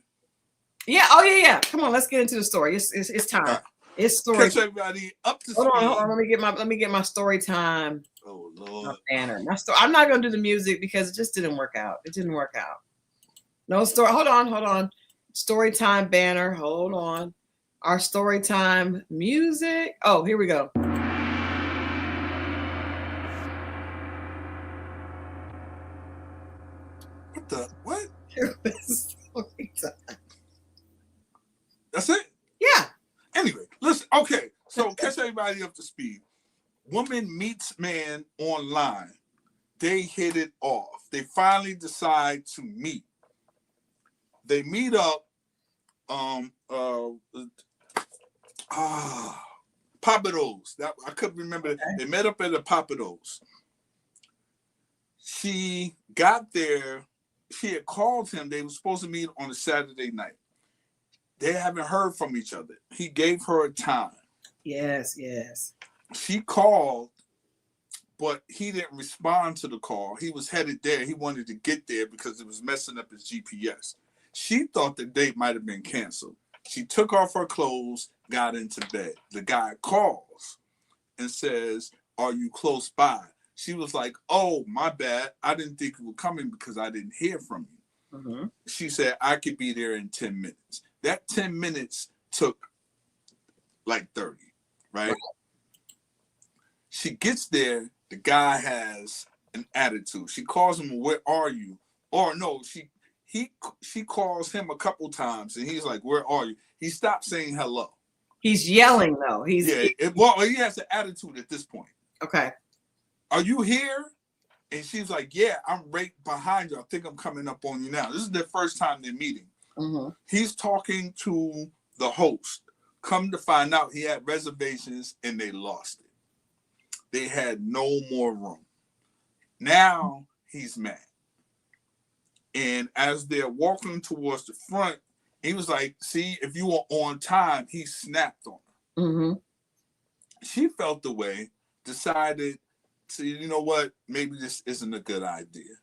Yeah. Oh, yeah. Come on, let's get into the story. It's time. It's story. Catch everybody up to speed. Hold on. Let me get my story time. Oh Lord. Banner. I'm not gonna do the music because it just didn't work out. It didn't work out. No story. Hold on. Story time banner. Hold on. Our story time music. Oh, here we go. What the what? Story time. That's it? Yeah. Anyway, listen. Okay, so catch everybody up to speed. Woman meets man online. They hit it off. They finally decide to meet. They meet up. Papados. That I couldn't remember. Okay. They met up at the Papados. She got there. She had called him. They were supposed to meet on a Saturday night. They haven't heard from each other. He gave her a time. Yes. She called, but he didn't respond to the call. He was headed there. He wanted to get there because it was messing up his GPS. She thought the date might have been canceled. She took off her clothes, got into bed. The guy calls. and says, "Are you close by?" She was like, "Oh, my bad. I didn't think you were coming because I didn't hear from you." Mm-hmm. She said, "I could be there in 10 minutes." That 10 minutes took like 30, right? She gets there. The guy has an attitude. She calls him, "Where are you?" Or no, she calls him a couple times, and he's like, "Where are you?" He stops saying hello. He's yelling though. He has an attitude at this point. Okay. "Are you here?" And she's like, "Yeah, I'm right behind you. I think I'm coming up on you now." This is their first time they're meeting. Mm-hmm. He's talking to the host. Come to find out, he had reservations and they lost it. They had no more room. Now he's mad. And as they're walking towards the front, he was like, "See, if you were on time," he snapped on her. Mm-hmm. She felt the way, decided to, you know what, maybe this isn't a good idea.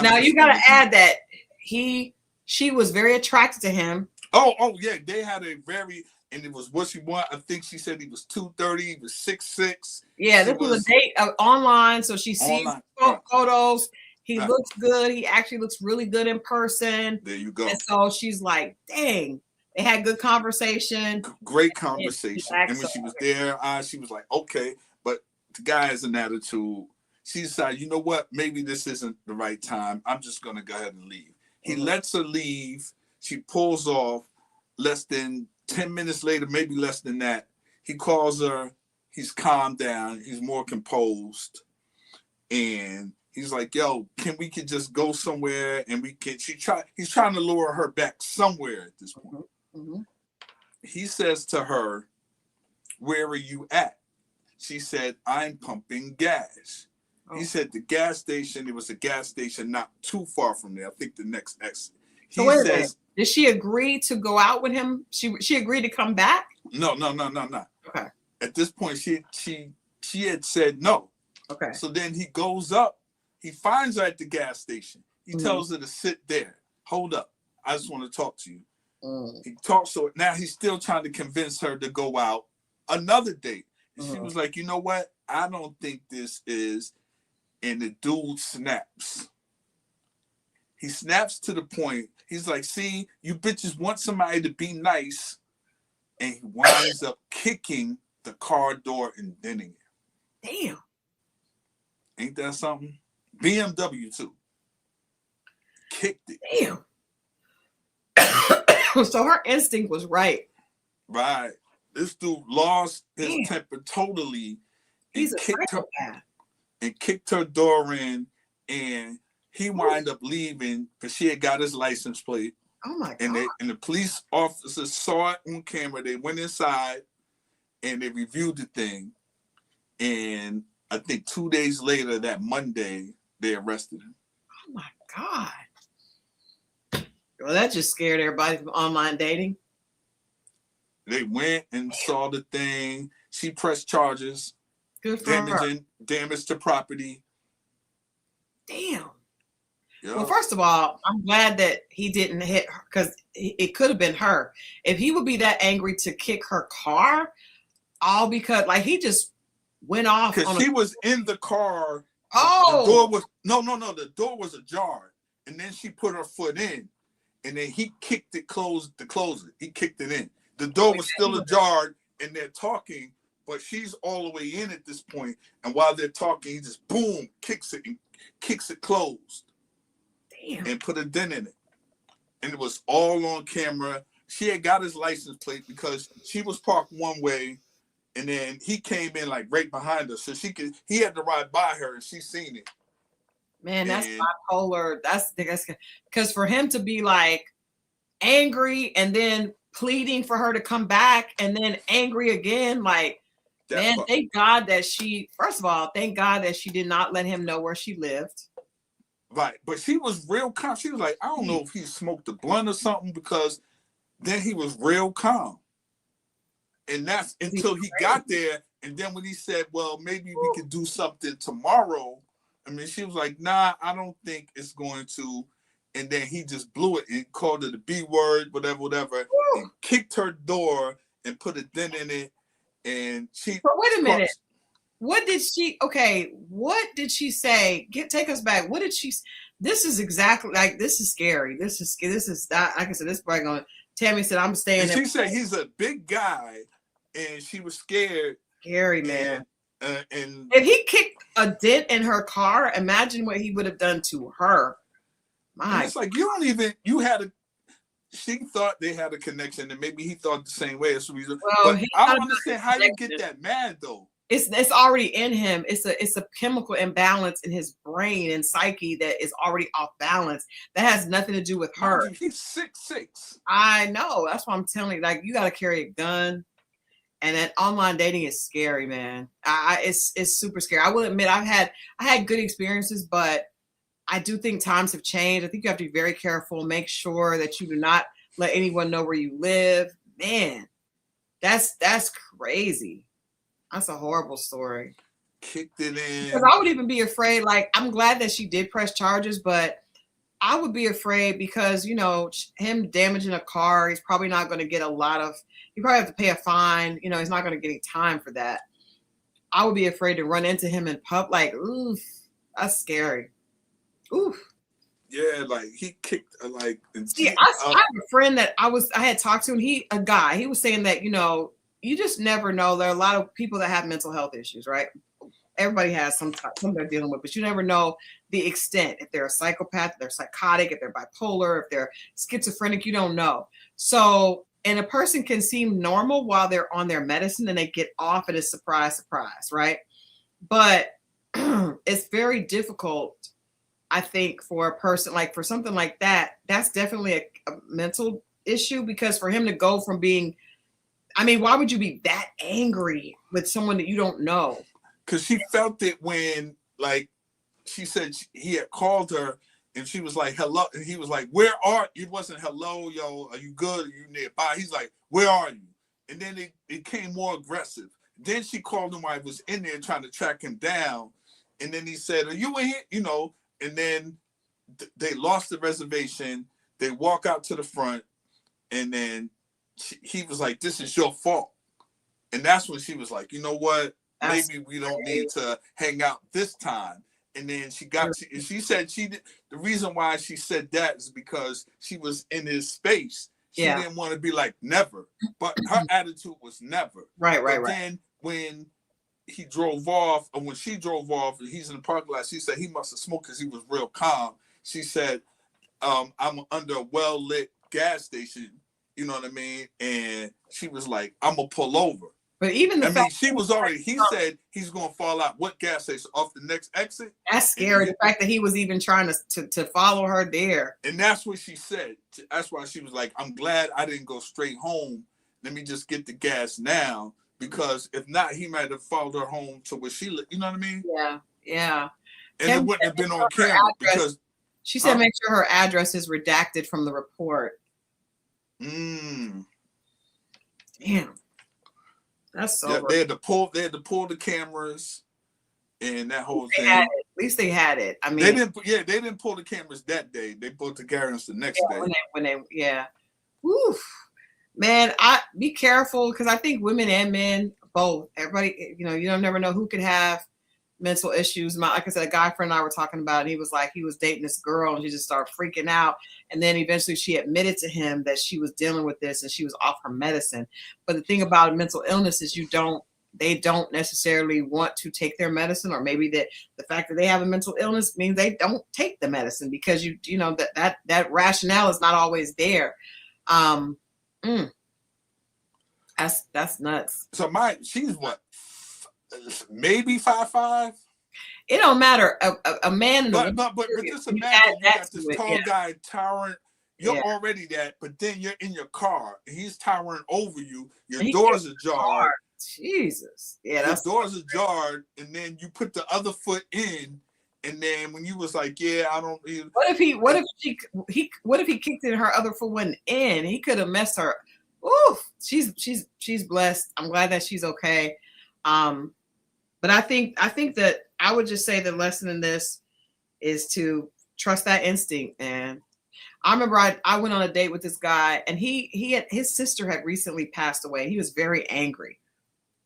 Now you got to add that she was very attracted to him. Oh yeah, they had a very, and it was what she wanted. I think she said he was 230, he was 6'6". Yeah, this was a date online, so she sees photos. He looks good. He actually looks really good in person. There you go. And so she's like, "Dang." They had good conversation. Great conversation. And when she was there, she was like, "Okay." But the guy has an attitude. She decided, you know what? Maybe this isn't the right time. I'm just going to go ahead and leave. He lets her leave. She pulls off. Less than 10 minutes later, maybe less than that, he calls her. He's calmed down. He's more composed. And he's like, "Yo, we could just go somewhere and we can," he's trying to lure her back somewhere at this point. Mm-hmm. He says to her, "Where are you at?" She said, "I'm pumping gas." Oh. He said the gas station, it was a gas station not too far from there. I think the next exit. So wait a minute. Did she agree to go out with him? She agreed to come back? No. Okay. At this point, she had said no. Okay. So then he goes up. He finds her at the gas station. He tells her to sit there. "Hold up. I just want to talk to you." He talks to her. Now he's still trying to convince her to go out another date. And she was like, "You know what? I don't think this is." And the dude snaps. He snaps to the point. He's like, "See, you bitches want somebody to be nice." And he winds up kicking the car door and denting it. Damn. Ain't that something? BMW too. Kicked it. Damn. So her instinct was right. Right. This dude lost his temper totally. He's kicked her door in, and he wound up leaving because she had got his license plate. Oh my God. And the police officers saw it on camera. They went inside and they reviewed the thing. And I think 2 days later, that Monday, they arrested him. Oh my God. Well, that just scared everybody from online dating. They went and saw the thing. She pressed charges. Good for her. Damage to property. Damn. Yeah. Well, first of all, I'm glad that he didn't hit her because it could have been her. If he would be that angry to kick her car, all because like he just went off. Because she was in the car. Oh. The door was no. The door was ajar, and then she put her foot in, and then he kicked it closed to close it. He kicked it in. The door was still ajar, and they're talking, but she's all the way in at this point. And while they're talking, he just boom kicks it and kicks it closed. Damn. And put a dent in it. And it was all on camera. She had got his license plate because she was parked one way, and then he came in like right behind her. So he had to ride by her, and she seen it. Man, that's bipolar. That's because for him to be like angry and then pleading for her to come back and then angry again, like, man, thank God that first of all, thank God that she did not let him know where she lived. Right, but she was real calm. She was like, I don't know if he smoked a blunt or something, because then he was real calm. And that's until he got there. And then when he said, well, maybe we could do something tomorrow. I mean, she was like, nah, I don't think it's going to. And then he just blew it and called it the B word, whatever, and kicked her door and put a dent in it. And she. But wait a minute. what did she? Okay, what did she say? Take us back. What did she? This is exactly like this is scary. This is not like I said. This is probably going. Tammy said I'm staying. And she said he's a big guy, and she was scared. Scary, man. And if he kicked a dent in her car, imagine what he would have done to her. My, it's like you don't even. You had a. She thought they had a connection, and maybe he thought the same way. So well, but I don't understand how you get that mad though. It's already in him. It's a chemical imbalance in his brain and psyche that is already off balance. That has nothing to do with her. He's 6'6". I know. That's what I'm telling you. Like, you got to carry a gun, and that online dating is scary, man. It's super scary. I will admit I had good experiences, but I do think times have changed. I think you have to be very careful. Make sure that you do not let anyone know where you live. Man, that's crazy. That's a horrible story. Kicked it in. Because I would even be afraid. Like, I'm glad that she did press charges, but I would be afraid because, you know, him damaging a car, he's probably not going to get a lot of, he probably have to pay a fine. You know, he's not going to get any time for that. I would be afraid to run into him in pub. Like, oof, that's scary. Oof. Yeah, like he kicked like. See, I have a friend that I had talked to, and he was saying that, you know, you just never know. There are a lot of people that have mental health issues, right? Everybody has something they're dealing with, but you never know the extent. If they're a psychopath, if they're psychotic, if they're bipolar, if they're schizophrenic, you don't know. So, and a person can seem normal while they're on their medicine and they get off and it's surprise, surprise, right? But it's very difficult, I think, for a person, like for something like that, that's definitely a mental issue, because for him to go from being, I mean, why would you be that angry with someone that you don't know? Because she felt it when, like, she said he had called her and she was like, hello. And he was like, where are you? It wasn't hello, yo, are you good? Are you nearby? He's like, where are you? And then it became more aggressive. Then she called him while he was in there trying to track him down. And then he said, are you in here? You know, and then they lost the reservation. They walk out to the front. And then he was like, this is your fault. And that's when she was like, you know what? Maybe we don't need to hang out this time. And then she said the reason why she said that is because she was in his space. She didn't want to be like never, but her attitude was never. Right. Then when he drove off, or when she drove off, and he's in the parking lot, she said he must have smoked because he was real calm. She said, I'm under a well-lit gas station, you know what I mean? And she was like, I'm gonna pull over. But even she was already, he said he's going to fall out. What gas station? Off the next exit? That's scary. The fact that he was even trying to follow her there. And that's what she said. That's why she was like, I'm glad I didn't go straight home. Let me just get the gas now. Because if not, he might have followed her home to where she lived. You know what I mean? Yeah. And it wouldn't have been on camera because... She said make sure her address is redacted from the report. Damn. That's so. Yeah, they had to pull the cameras and that whole thing. At least they had it. I mean, they didn't pull the cameras that day. They pulled the cameras the next day. When they Oof. Man, be careful, because I think women and men both. Everybody, you know, you don't never know who could have mental issues. Like I said, a guy friend and I were talking about it. He was like, he was dating this girl and she just started freaking out. And then eventually she admitted to him that she was dealing with this and she was off her medicine. But the thing about mental illness is they don't necessarily want to take their medicine, or maybe that the fact that they have a mental illness means they don't take the medicine, because you know that rationale is not always there. That's nuts. So she's what? Maybe 5'5". It don't matter. A man, but just imagine you got this tall guy towering. You're already that, but then you're in your car and he's towering over you. Your doors are jarred. Jesus, your doors are jarred, and then you put the other foot in, and then when you was like, I don't. What if he kicked in, her other foot went in? He could have messed her. Oof, she's blessed. I'm glad that she's okay. But I think that I would just say the lesson in this is to trust that instinct. And I remember I went on a date with this guy, and his sister had recently passed away. He was very angry.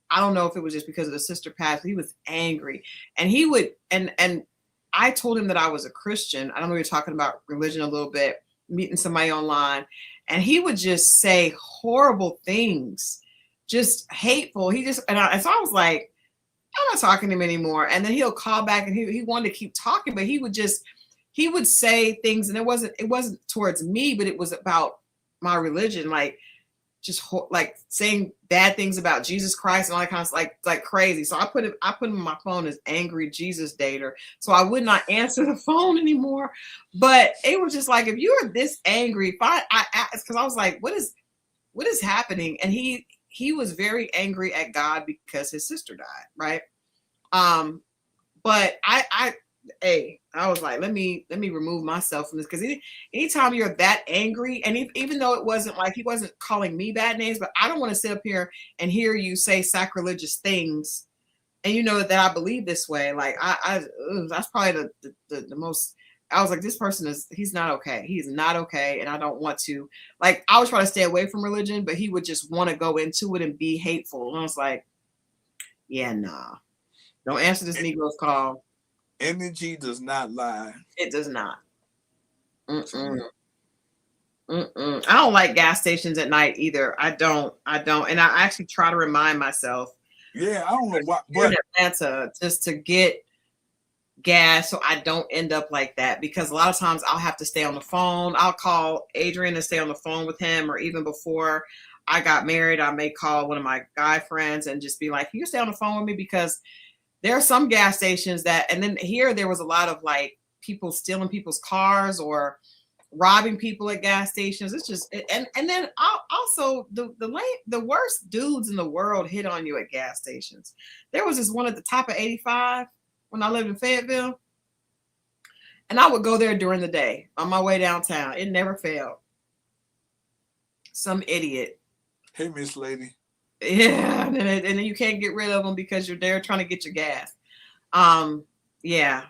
I don't know if it was just because of the sister passed, but he was angry. And he would, and I told him that I was a Christian. I don't know, we were talking about religion a little bit, meeting somebody online, and he would just say horrible things, just hateful. He just, and so I was like, I'm not talking to him anymore. And then he'll call back, and he wanted to keep talking, but he would say things, and it wasn't towards me, but it was about my religion, like just like saying bad things about Jesus Christ and all that kind of like crazy. So I put him on my phone as angry Jesus dater. So I would not answer the phone anymore. But it was just like, if you are this angry, if I asked, because I was like, what is happening? And he was very angry at God because his sister died, right? But I was like, let me remove myself from this, because anytime you're that angry, and even though it wasn't like he wasn't calling me bad names, but I don't want to sit up here and hear you say sacrilegious things, and you know that I believe this way. Like that's probably the most. I was like, this person he's not okay. He's not okay, and I don't want to. Like, I was trying to stay away from religion, but he would just want to go into it and be hateful, and I was like, yeah, nah, don't answer this Negro's call. Energy does not lie. It does not. Mm-mm. Mm-mm. I don't like gas stations at night either. I don't. And I actually try to remind myself. Yeah, I don't know why. But in Atlanta, just to get gas, so I don't end up like that. Because a lot of times I'll have to stay on the phone. I'll call Adrian and stay on the phone with him, or even before I got married, I may call one of my guy friends and just be like, "Can you stay on the phone with me?" Because there are some gas stations that, and then here there was a lot of like people stealing people's cars or robbing people at gas stations. It's just, and then also the worst dudes in the world hit on you at gas stations. There was this one at the top of 85 when I lived in Fayetteville, and I would go there during the day on my way downtown. It never failed. Some idiot. Hey, Miss Lady. Yeah, and then you can't get rid of them because you're there trying to get your gas. Yeah,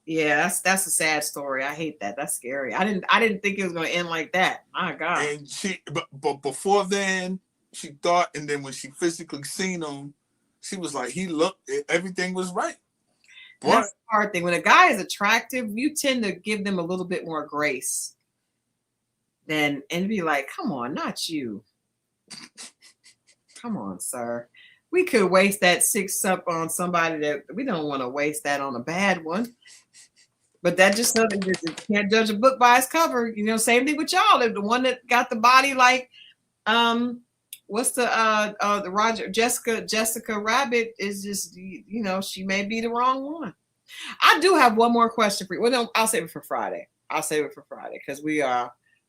yeah, that's a sad story. I hate that. That's scary. I didn't think it was going to end like that. My God. And but before then, she thought, and then when she physically seen him, she was like, he looked, everything was right. But that's the hard thing. When a guy is attractive, you tend to give them a little bit more grace and be like, come on, not you. Come on, sir. We could waste that $6 on somebody that we don't want to waste that on a bad one. But that just something that you can't judge a book by its cover. You know, same thing with y'all. The one that got the body like, what's the Jessica Rabbit is just, you know, she may be the wrong one. I do have one more question for you. Well, no, I'll save it for Friday. I'll save it for Friday because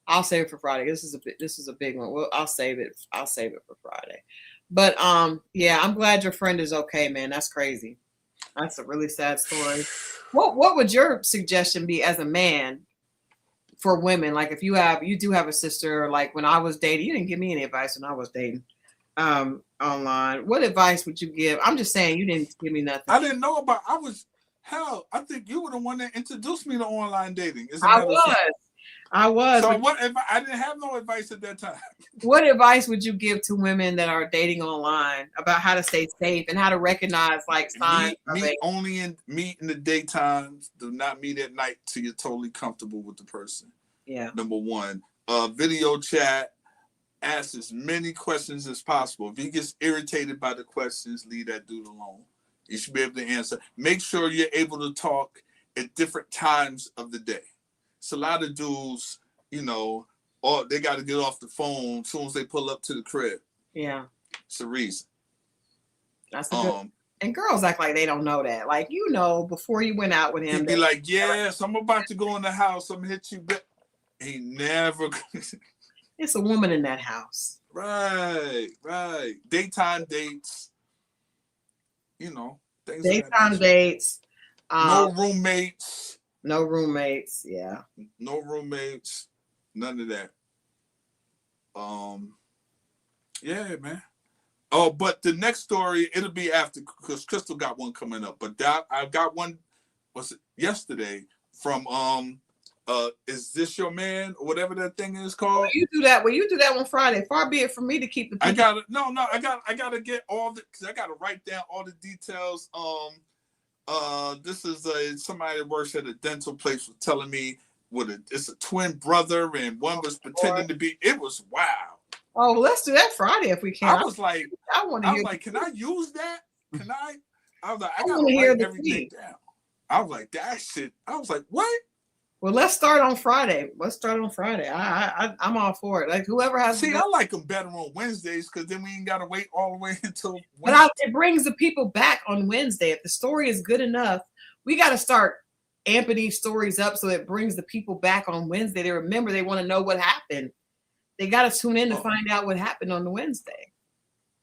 I'll save it for Friday. This is a big one. Well, I'll save it for Friday. But yeah, I'm glad your friend is okay, man. That's crazy. That's a really sad story. What would your suggestion be as a man for women? Like, if you do have a sister, like when I was dating, you didn't give me any advice when I was dating online. What advice would you give? I'm just saying, you didn't give me nothing. I didn't know about. I think you were the one that introduced me to online dating. I was. So what if I didn't have no advice at that time? What advice would you give to women that are dating online about how to stay safe and how to recognize like signs? Meet in the daytime. Do not meet at night till you're totally comfortable with the person. Yeah. Number one, video chat. Ask as many questions as possible. If he gets irritated by the questions, leave that dude alone. You should be able to answer. Make sure you're able to talk at different times of the day. It's a lot of dudes, you know, or they got to get off the phone as soon as they pull up to the crib. Yeah. It's a reason. That's a good. And girls act like they don't know that. Like, you know, before you went out with him. He'd be like, yes, I'm about to go in the house. I'm going to hit you back. He never. It's a woman in that house. Right. Daytime dates. You know. Daytime dates. No roommates. No roommates, yeah. No roommates, none of that. Yeah, man. Oh, but the next story, it'll be after, because Crystal got one coming up. But I've got one, was it yesterday, from Is this your man or whatever that thing is called? You do that. Well, you do that on Friday. Far be it from me to keep the people. I gotta get all the, because I gotta write down all the details. This is somebody that works at a dental place was telling me it's a twin brother and one was pretending to be. It was wild. Oh, well, let's do that Friday if we can. I was like, can I use that? Can I? I was like, I gotta write everything down. I was like, that shit. I was like, what? Well, let's start on Friday. I'm all for it. Like whoever has. See, I like them better on Wednesdays because then we ain't gotta wait all the way until. But it brings the people back on Wednesday. If the story is good enough, we got to start amping these stories up so it brings the people back on Wednesday. They remember, they want to know what happened. They got to tune in to find out what happened on the Wednesday.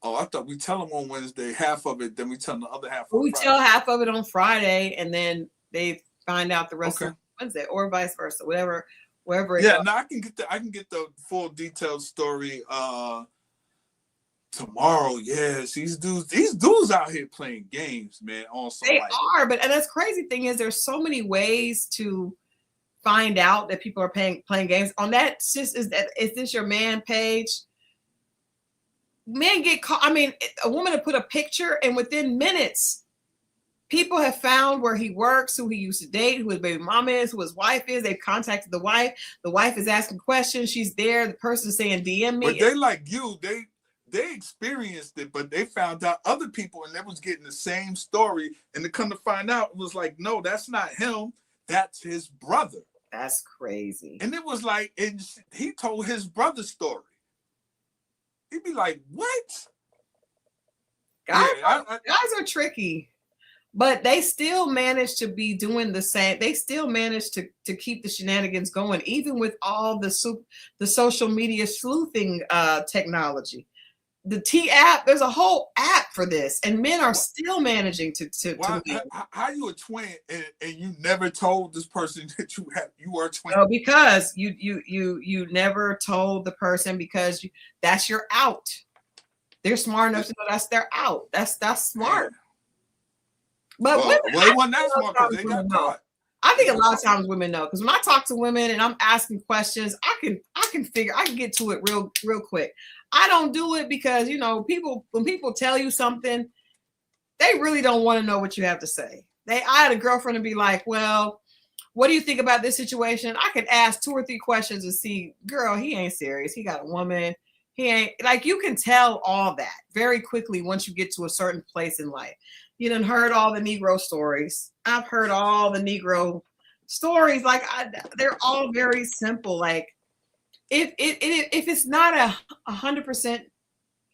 Oh, I thought we tell them on Wednesday half of it, then we tell them the other half. We tell half of it on Friday, and then they find out the rest of Wednesday, or vice versa, wherever. Yeah, no, I can get the full detailed story tomorrow. Yes, these dudes out here playing games, man. They are, but and that's crazy thing is there's so many ways to find out that people are playing games on that. Is this your man page? Men get caught. I mean, a woman to put a picture, and within minutes, people have found where he works, who he used to date, who his baby mama is, who his wife is. They've contacted the wife. The wife is asking questions. She's there. The person saying, "DM me." But they like you. They experienced it, but they found out other people, and they was getting the same story. And to come to find out, it was like, no, that's not him. That's his brother. That's crazy. And it was like, he told his brother's story. He'd be like, what? Guys are tricky, but they still manage to be doing the same. They still manage to keep the shenanigans going, even with all the social media sleuthing technology. The T app, there's a whole app for this, and men are still managing to how you a twin and you never told this person that you were a twin? No, because you never told the person because that's your out. They're smart enough to know that's their out. That's smart. But it wasn't that smart because they got caught. I think a lot of times women know, because when I talk to women and I'm asking questions, I can get to it real quick. I don't do it because, when people tell you something, they really don't want to know what you have to say. I had a girlfriend to be like, well, what do you think about this situation? I could ask 2 or 3 questions and see, girl, he ain't serious. He got a woman. He ain't, like, you can tell all that very quickly once you get to a certain place in life. You done heard all the Negro stories. I've heard all the Negro stories. Like, they're all very simple. Like, if it's not 100%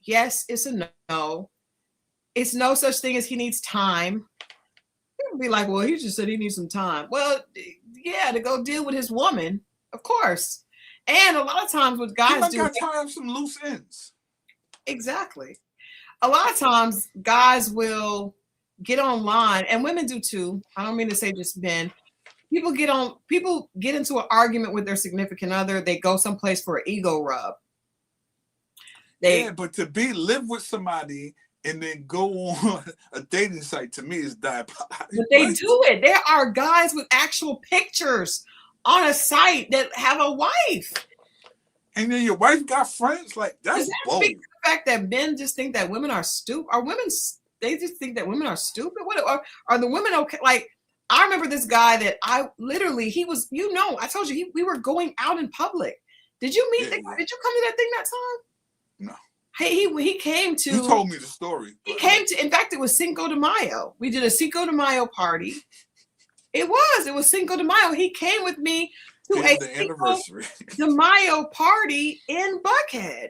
yes, it's a no. It's no such thing as he needs time. People be like, well, he just said he needs some time. Well, yeah, to go deal with his woman, of course. And a lot of times what guys do, got time some loose ends. Exactly. A lot of times guys will get online, and women do too. I don't mean to say just men. People get into an argument with their significant other. They go someplace for an ego rub. But to live with somebody and then go on a dating site, to me is diabolical. But they do it. There are guys with actual pictures on a site that have a wife. And then your wife got friends? Like, that's bold. The fact that men just think that women are stupid. They just think that women are stupid? What are the women okay? Like, I remember this guy that he was, I told you, we were going out in public. Did you meet Did you come to that thing that time? No. He came to. You told me the story. He came to, in fact, it was Cinco de Mayo. We did a Cinco de Mayo party. It was Cinco de Mayo. He came with me to a Cinco de Mayo party in Buckhead.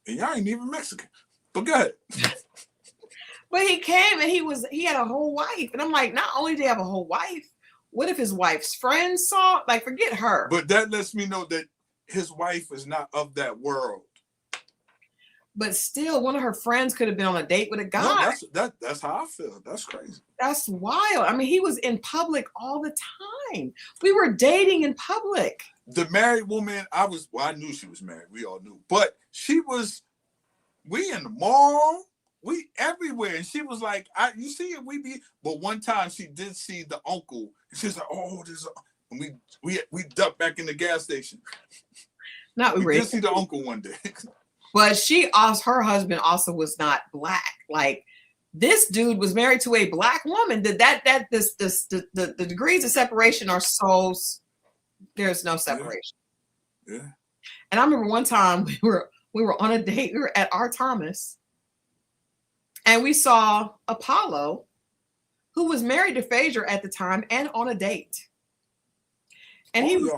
And y'all ain't even Mexican. But go ahead. But he came and he had a whole wife. And I'm like, not only did he have a whole wife, what if his wife's friends saw? Like, forget her. But that lets me know that his wife is not of that world. But still, one of her friends could have been on a date with a guy. No, that's how I feel. That's crazy. That's wild. I mean, he was in public all the time. We were dating in public. The married woman, I knew she was married. We all knew. But we in the mall. we everywhere. And she was like, you see it, we be. But one time she did see the uncle. And she's like, oh, there's a. And we ducked back in the gas station. Not we did see the uncle one day. But her husband also was not black. Like, this dude was married to a black woman. The degrees of separation are so, there's no separation. Yeah. And I remember one time we were on a date. We were at R. Thomas, and we saw Apollo, who was married to Phaedra at the time, and on a date. And he was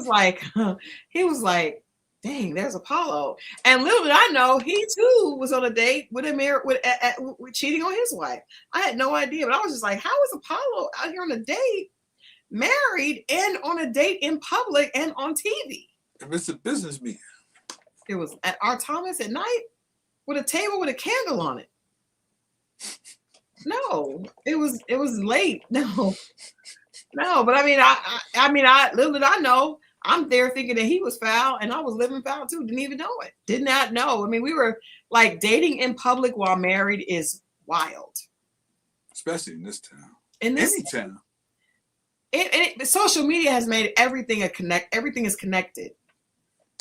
like, dang, there's Apollo. And little did I know, he too was on a date with with cheating on his wife. I had no idea, but I was just like, how is Apollo out here on a date, married, and on a date in public and on TV? If it's a business meeting. It was at R. Thomas at night with a table with a candle on it. No, it was late. No, but I mean, little did I know, I'm there thinking that he was foul, and I was living foul too. Didn't even know it. Did not know. I mean, we were like, dating in public while married is wild. Especially in this town. In this town. Social media has made everything everything is connected.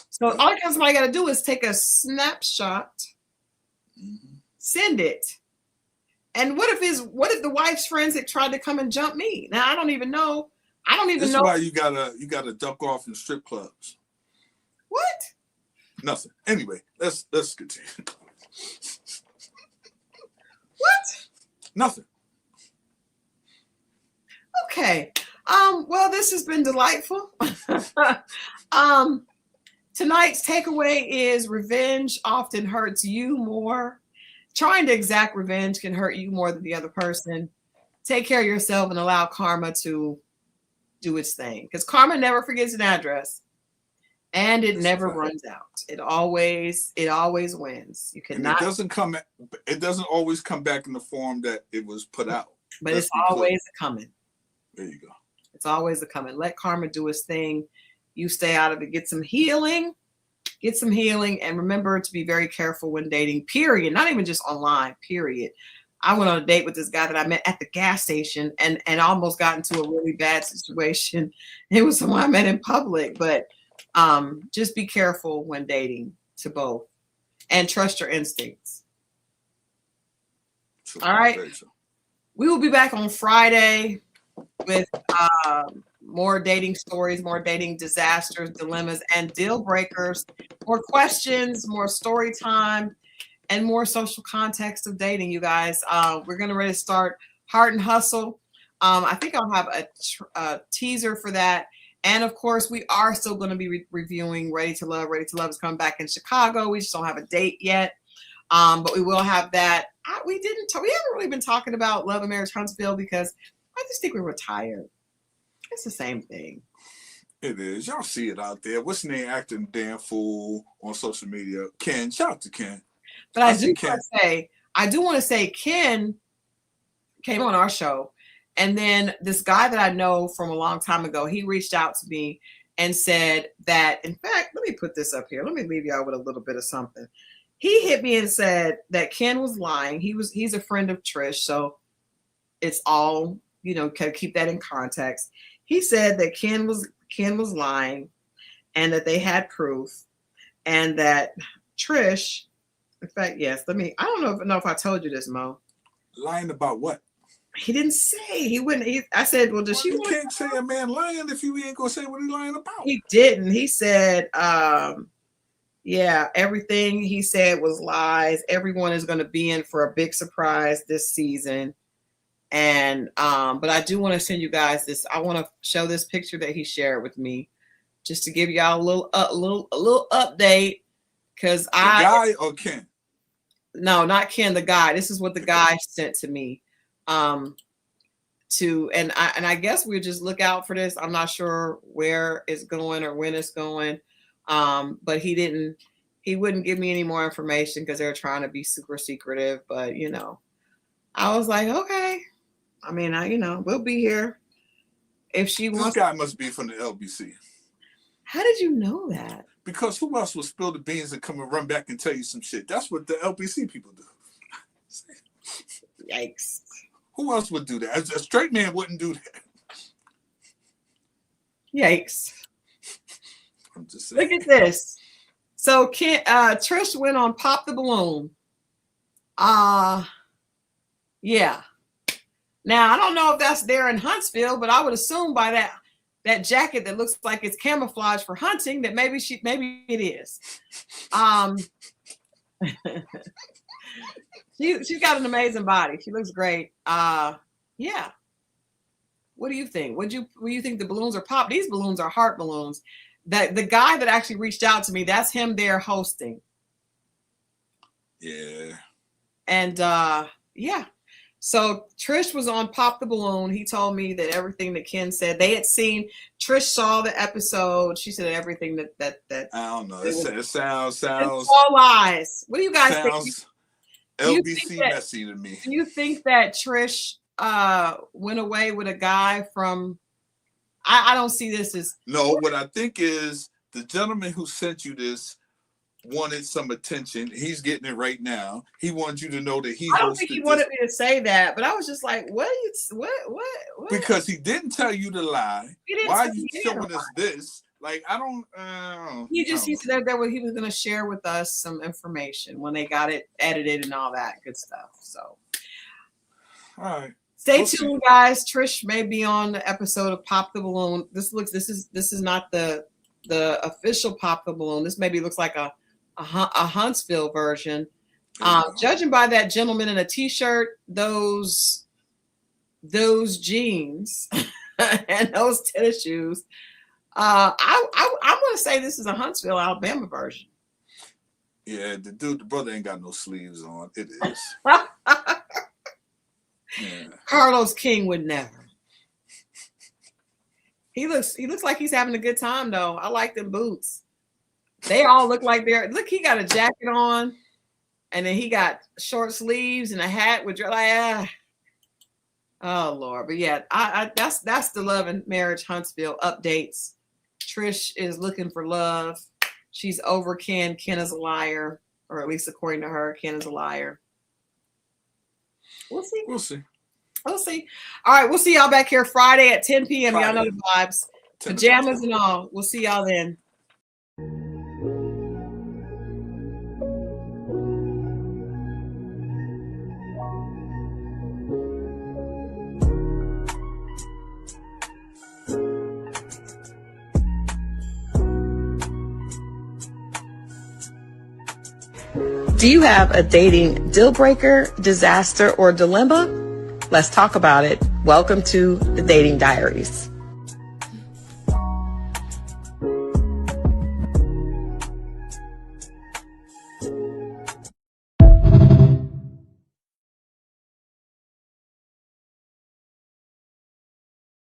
So all somebody got to do is take a snapshot, send it. And what if the wife's friends had tried to come and jump me? Now I don't even know. That's why you gotta duck off in strip clubs. What? Nothing. Anyway, let's continue. What? Nothing. Okay. Well, this has been delightful. Tonight's takeaway is revenge often hurts you more. Trying to exact revenge can hurt you more than the other person. Take care of yourself and allow karma to do its thing, because karma never forgets an address, and it never runs out. It always wins. You cannot. It doesn't always come back in the form that it was put out. But it's always coming. There you go. It's always coming. Let karma do its thing. You stay out of it. Get some healing. And remember to be very careful when dating. Period. Not even just online. Period. I went on a date with this guy that I met at the gas station and almost got into a really bad situation. It was someone I met in public, but just be careful when dating, to both, and trust your instincts. All right. We will be back on Friday with more dating stories, more dating disasters, dilemmas, and deal breakers, more questions, more story time, and more social context of dating, you guys. We're going to ready to start Heart and Hustle. I think I'll have a teaser for that. And of course, we are still going to be reviewing Ready to Love. Ready to Love is coming back in Chicago. We just don't have a date yet. But we will have that. We haven't really been talking about Love and Marriage Huntsville because I just think we were tired. It's the same thing. It is. Y'all see it out there. What's his name acting damn fool on social media? Ken. Shout out to Ken. But I do want to say Ken came on our show, and then this guy that I know from a long time ago, he reached out to me and said that, in fact, let me put this up here. Let me leave y'all with a little bit of something. He hit me and said that Ken was lying. He's a friend of Trish, so it's all, keep that in context. He said that Ken was lying and that they had proof, and that Trish, in fact, yes, I don't know if I told you this, Mo. Lying about what? He didn't say. He wouldn't. I said, well, does she? You can't say a man lying if you ain't gonna say what he's lying about. He didn't. He said, yeah, everything he said was lies. Everyone is going to be in for a big surprise this season. And but I do want to send you guys this. I want to show this picture that he shared with me, just to give y'all a little update. Because guy or Ken? No, not Ken. The guy. This is what the guy sent to me. And I guess we'll just look out for this. I'm not sure where it's going or when it's going. But he wouldn't give me any more information because they were trying to be super secretive. But I was like, okay. I mean, we'll be here if she wants. This guy must be from the LBC. How did you know that? Because who else would spill the beans and come and run back and tell you some shit? That's what the LBC people do. Yikes. Who else would do that? A straight man wouldn't do that. Yikes. I'm just saying. Look at this. So Trish went on Pop the Balloon. Yeah. Now I don't know if that's there in Huntsville, but I would assume by that jacket that looks like it's camouflage for hunting that maybe it is. She's got an amazing body. She looks great. Yeah. What do you think? What do you think the balloons are pop? These balloons are heart balloons. The guy that actually reached out to me, that's him there hosting. Yeah. And yeah. So Trish was on Pop the Balloon. He told me that everything that Ken said, they had seen. Trish saw the episode. She said everything that I don't know. It sounds it's all lies. What do you guys think? LBC messy to me. Do you think that Trish went away with a guy from? I don't see this as. No, what I think is the gentleman who sent you this wanted some attention. He's getting it right now. He wants you to know that he. I don't think he wanted me to say that, but I was just like, "What? What?" Because he didn't tell you to lie. Why are you showing us this? Like, I don't. He said that he was going to share with us some information when they got it edited and all that good stuff. So, all right. Stay tuned, guys. Trish may be on the episode of Pop the Balloon. This is not the official Pop the Balloon. This maybe looks like a Huntsville version. Judging by that gentleman in a t-shirt, those jeans and those tennis shoes, I'm going to say this is a Huntsville, Alabama version. Yeah, the brother ain't got no sleeves on. It is. Yeah. Carlos King would never. He looks like he's having a good time though. I like them boots. They all look like he got a jacket on, and then he got short sleeves and a hat with oh Lord. But yeah, that's the Love and Marriage Huntsville updates. Trish is looking for love. She's over Ken. Ken is a liar, or at least according to her, Ken is a liar. We'll see. All right, we'll see y'all back here Friday at 10 p.m. Y'all know the vibes. Pajamas and all. We'll see y'all then. Do you have a dating deal breaker, disaster, or dilemma? Let's talk about it. Welcome to the Dating Diaries.